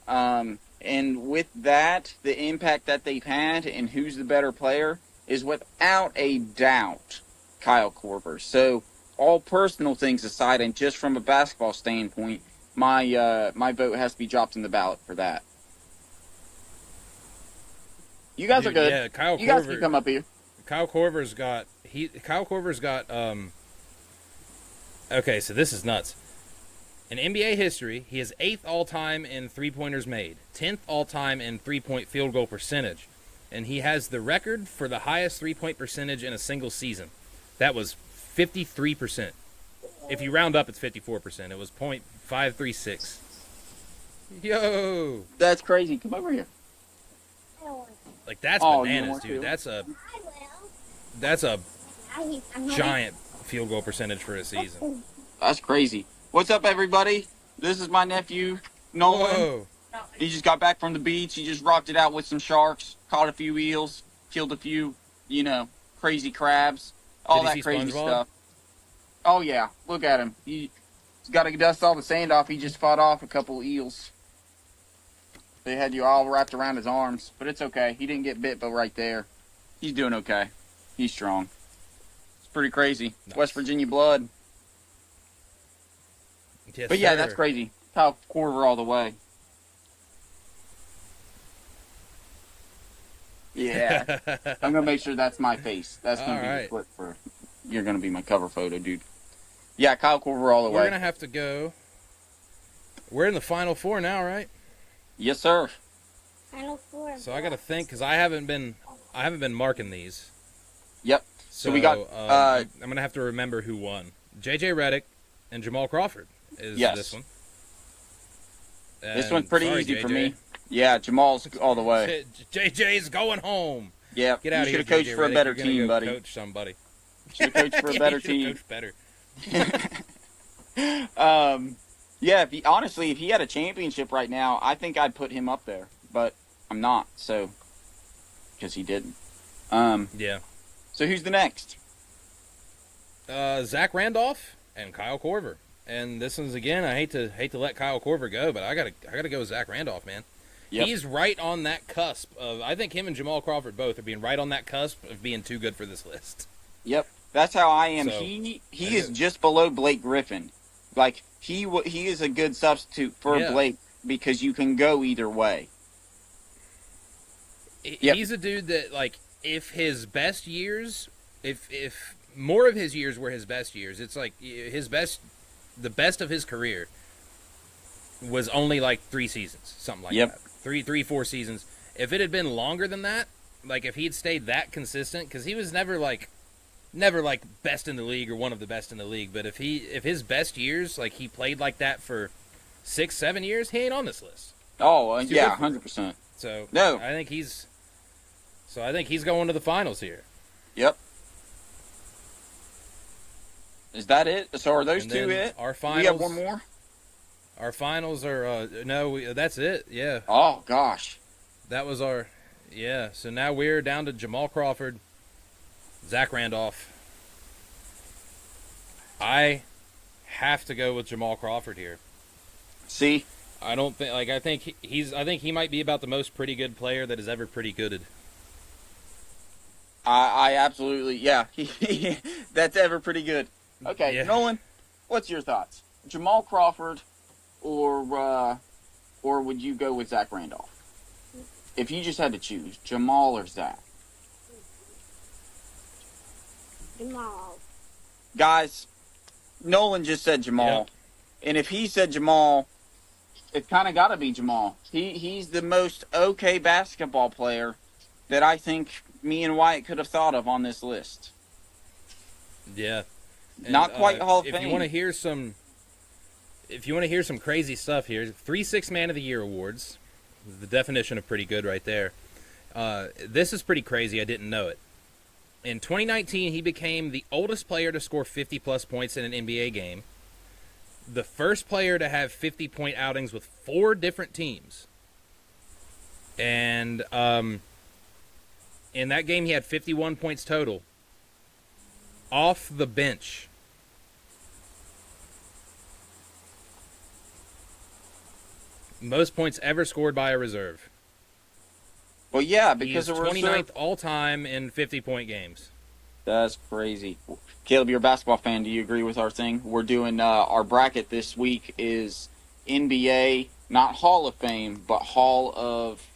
And with that, the impact that they've had and who's the better player is without a doubt Kyle Korver. So all personal things aside, and just from a basketball standpoint, my vote has to be dropped in the ballot for that. You guys are good. Yeah, you guys can come up here. Kyle Korver's got okay, so this is nuts. In NBA history, he is 8th all-time in three-pointers made, 10th all-time in three-point field goal percentage, and he has the record for the highest three-point percentage in a single season. That was 53%. If you round up, it's 54%. It was .536. Yo! That's crazy. Come over here. Like, that's bananas, dude. That's a giant field goal percentage for a season. That's crazy. What's up, everybody? This is my nephew, Nolan. Whoa. He just got back from the beach. He just rocked it out with some sharks, caught a few eels, killed a few, crazy crabs, all that crazy stuff. Oh, yeah. Look at him. He's got to dust all the sand off. He just fought off a couple eels. They had you all wrapped around his arms. But it's okay. He didn't get bit, but right there. He's doing okay. He's strong. It's pretty crazy. Nice. West Virginia blood. Yes, But yeah, sir. that's crazy. Kyle Korver all the way. Yeah. I'm going to make sure that's my face. That's going to be All right. the clip for... You're going to be my cover photo, dude. Yeah, Kyle Korver all the We're way. gonna have to go. We're in the final four now, right? Yes, sir. Final four. So I got to think because I haven't been marking these. Yep. So we got, I'm gonna have to remember who won. JJ Redick and Jamal Crawford is Yes. this one. This And one's pretty sorry, easy for JJ. me. Yeah, Jamal's all the way. JJ's going home. Yeah, Get out you of should here. have coached JJ for a Redick. better You're gonna team, go buddy. Coach somebody. Should have coached for a Yeah, better you should've team. coached better. Yeah, honestly, if he had a championship right now, I think I'd put him up there. But I'm not, so because he didn't. Yeah. So who's the next? Zach Randolph and Kyle Korver. And this one's again. I hate to let Kyle Korver go, but I gotta go with Zach Randolph, man. Yep. He's right on that cusp of. I think him and Jamal Crawford both are being right on that cusp of being too good for this list. Yep, that's how I am. So, he is just below Blake Griffin. Like he is a good substitute for Yeah. Blake because you can go either way. Yep. He's a dude that, like, if his best years, if more of his years were his best years, it's like the best of his career was only like 3 seasons, something like Yep. that. 4 seasons. If it had been longer than that, like if he'd stayed that consistent, because he was never like best in the league or one of the best in the league, but if his best years, like he played like that for 6-7 years, he ain't on this list. Oh, Too yeah, good for him. 100%. So No. I think he's going to the finals here. Yep. Is that it? So are those And two then it? our We have finals- one more? Our finals are that's it. Yeah, Oh, gosh. that was our So now we're down to Jamal Crawford, Zach Randolph. I have to go with Jamal Crawford here. See? I don't think I think he might be about the most pretty good player that has ever pretty gooded. I absolutely, yeah. That's ever pretty good. Okay, Yeah. Nolan, what's your thoughts? Jamal Crawford or would you go with Zach Randolph? If you just had to choose, Jamal or Zach? Jamal. Guys, Nolan just said Jamal. Yep. And if he said Jamal, it's kind of got to be Jamal. He's the most okay basketball player that I think me and Wyatt could have thought of on this list. Yeah. Not quite Hall of if Fame. you want to hear some crazy stuff here, 3 6-Man of the Year awards. The definition of pretty good right there. This is pretty crazy. I didn't know it. In 2019, he became the oldest player to score 50-plus points in an NBA game. The first player to have 50-point outings with 4 different teams. And in that game, he had 51 points total. Off the bench. Most points ever scored by a reserve. Well, yeah, He because is of 29th all-time in 50-point games. That's crazy. Caleb, you're a basketball fan. Do you agree with our thing? We're doing our bracket this week is NBA, not Hall of Fame, but Hall of...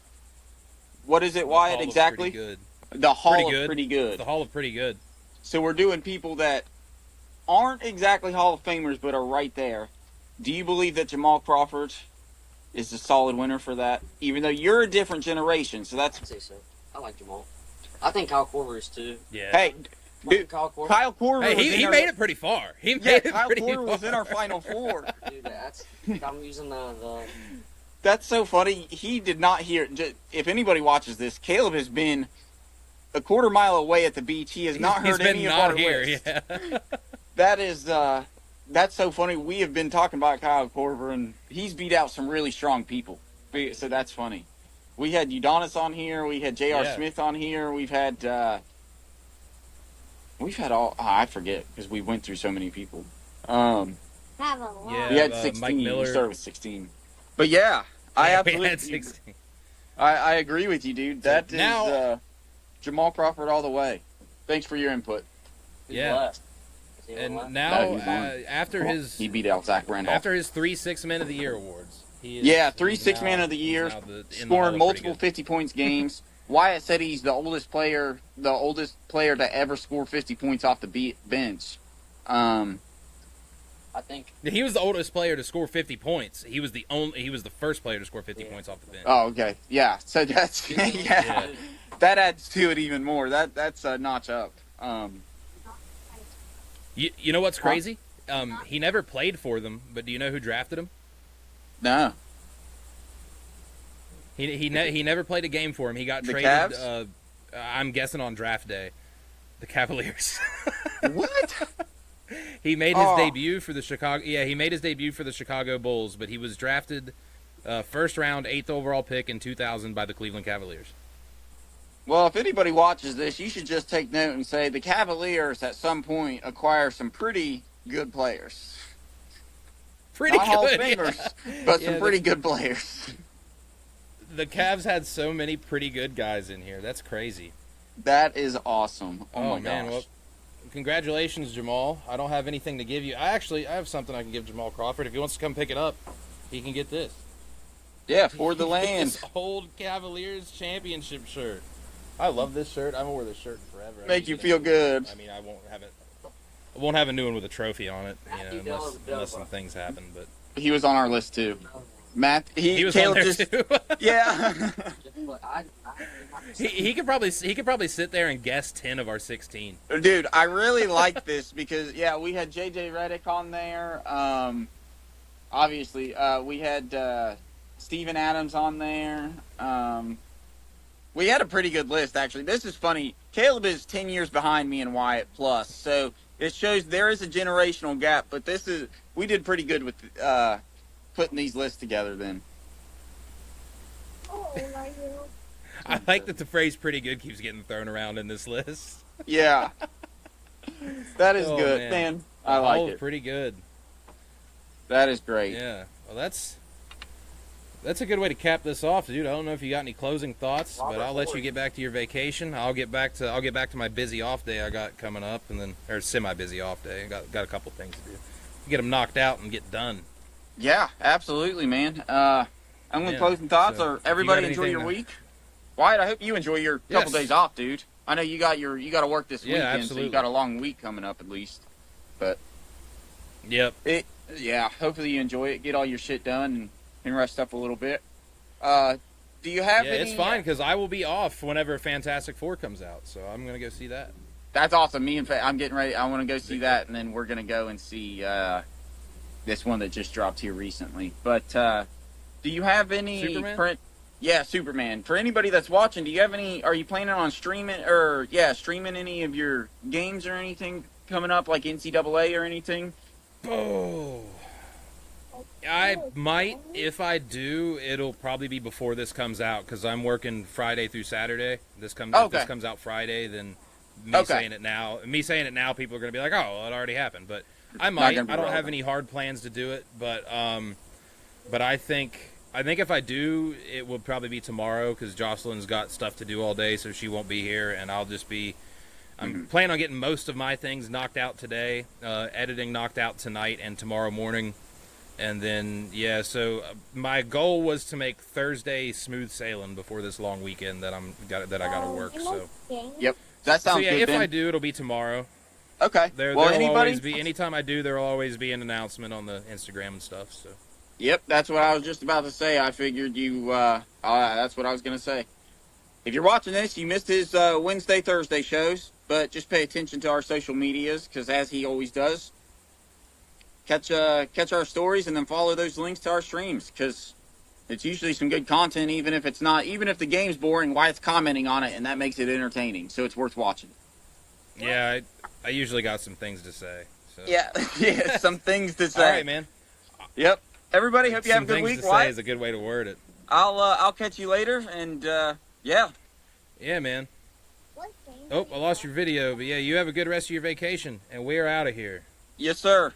What is it, Wyatt, Hall of exactly? Pretty good. The Hall Pretty of good. Pretty Good. The Hall of Pretty Good. So we're doing people that aren't exactly Hall of Famers, but are right there. Do you believe that Jamal Crawford is a solid winner for that? Even though you're a different generation, so that's... I'd say so. I like Jamal. I think Kyle Korver is too. Yeah. Hey, dude, Kyle Korver. Kyle Korver Hey, was in he our... made it pretty far. He made Yeah, it Kyle pretty Korver was far. in our Final Four. Dude, that's. I'm using the. That's so funny. He did not hear... If anybody watches this, Caleb has been a quarter mile away at the beach. He has not He's heard been any of not our here. list. Yeah. That is... that's so funny. We have been talking about Kyle Korver, and he's beat out some really strong people. So that's funny. We had Udonis on here. We had J.R. Yeah. Smith on here. We've had We've had I forget because we went through so many people. Have a lot. Yeah. We had Mike 16. Miller. We started with 16. But yeah, I Yeah, we absolutely. had 16. I agree with you, dude. So That is now- Jamal Crawford all the way. Thanks for your input. Who's Yeah. left? Is anyone And left? now, No, he's won. after his He beat out Zach Randolph. after his 3 6 Man of the Year awards, he is, Yeah, he's 3-6 now- man of the he's year, now the- in the Hall scoring of multiple Pretty 50 points games. Wyatt said he's the oldest player to ever score 50 points off the bench. I think. Good. He was the oldest player to score 50 points. He was the first player to score 50 Yeah. points off the bench. Oh, okay, yeah. So that's Yeah. that adds to it even more. That's a notch up. You know what's crazy? He never played for them, but do you know who drafted him? No, He never played a game for him. He got The traded. Cavs? I'm guessing on draft day, the Cavaliers. what? He made his Oh. debut for the Chicago. Yeah, he made his debut for the Chicago Bulls, but he was drafted first round, 8th overall pick in 2000 by the Cleveland Cavaliers. Well, if anybody watches this, you should just take note and say the Cavaliers at some point acquire some pretty good players. Pretty Not Hall of good. yeah. Famers, but Yeah, some pretty good players. The Cavs had so many pretty good guys in here. That's crazy. That is awesome. Oh, my man, gosh. well, congratulations, Jamal. I don't have anything to give you. I have something I can give Jamal Crawford. If he wants to come pick it up, he can get this. Yeah, for the He can get land. This old Cavaliers championship shirt. I love this shirt. I haven't worn this shirt in forever. I Make need you to feel get good. I mean, I won't have it. I won't have a new one with a trophy on it, Matthew unless Della- some things happen. But He was on our list too. Matt, he was Caleb on there just, too. yeah. Just look, I he could probably sit there and guess 10 of our 16. Dude, I really like this because we had JJ Redick on there. Obviously, we had Steven Adams on there. We had a pretty good list actually. This is funny. Caleb is 10 years behind me and Wyatt plus, so it shows there is a generational gap. But we did pretty good with putting these lists together. Then Oh, my God. I like that the phrase "pretty good" keeps getting thrown around in this list. yeah, that is Oh, good, man. I like it. Pretty good. That is great. Yeah. Well, that's a good way to cap this off, dude. I don't know if you got any closing thoughts, but I'll let you get back to your vacation. I'll get back to my busy off day I got coming up, and then or semi-busy off day. Got a couple things to do. Get them knocked out and get done. Yeah, absolutely, man. I'm going Yeah, closing thoughts. so Or if you everybody got enjoy anything your to- week. Wyatt, I hope you enjoy your couple Yes. days off, dude. I know you got to work this Yeah, weekend, so absolutely. you got a long week coming up at least. Yep. Yeah, hopefully you enjoy it. Get all your shit done and rest up a little bit. Do you have Yeah, any? it's fine because I will be off whenever Fantastic Four comes out, so I'm gonna go see that. That's awesome. I'm getting ready. I want to go see that, and then we're gonna go and see this one that just dropped here recently. But do you have any Superman? Yeah, Superman. For anybody that's watching, do you have any? Are you planning on streaming streaming any of your games or anything coming up, like NCAA or anything? Oh. I might. If I do, it'll probably be before this comes out because I'm working Friday through Saturday. If this comes out Friday, then me saying it now, people are gonna be like, "Oh, well, it already happened." But I might. I gonna be don't have relevant. any hard plans to do it, but I think if I do, it will probably be tomorrow because Jocelyn's got stuff to do all day, so she won't be here, and I'll just be. I'm planning on getting most of my things knocked out today, editing knocked out tonight and tomorrow morning. And then, so my goal was to make Thursday smooth sailing before this long weekend that I got to work. So, Yep, that sounds good. if then. I do, it'll be tomorrow. Okay. There'll anybody? always be anytime I do, there'll always be an announcement on the Instagram and stuff. So, Yep, that's what I was just about to say. I figured you. That's what I was gonna say. If you're watching this, you missed his Wednesday, Thursday shows, but just pay attention to our social medias because, as he always does, catch our stories and then follow those links to our streams because it's usually some good content. Even if the game's boring, Wyatt's commenting on it, and that makes it entertaining. So it's worth watching. yeah, I usually got some things to say. So. Yeah, yeah, some things to say. All right, man. Yep. Everybody, hope you have a Some good things week. to say Wyatt, is a good way to word it. I'll catch you later, and yeah. Yeah, man. What game? Oh, I lost your video, but yeah, you have a good rest of your vacation, and we're out of here. Yes, sir.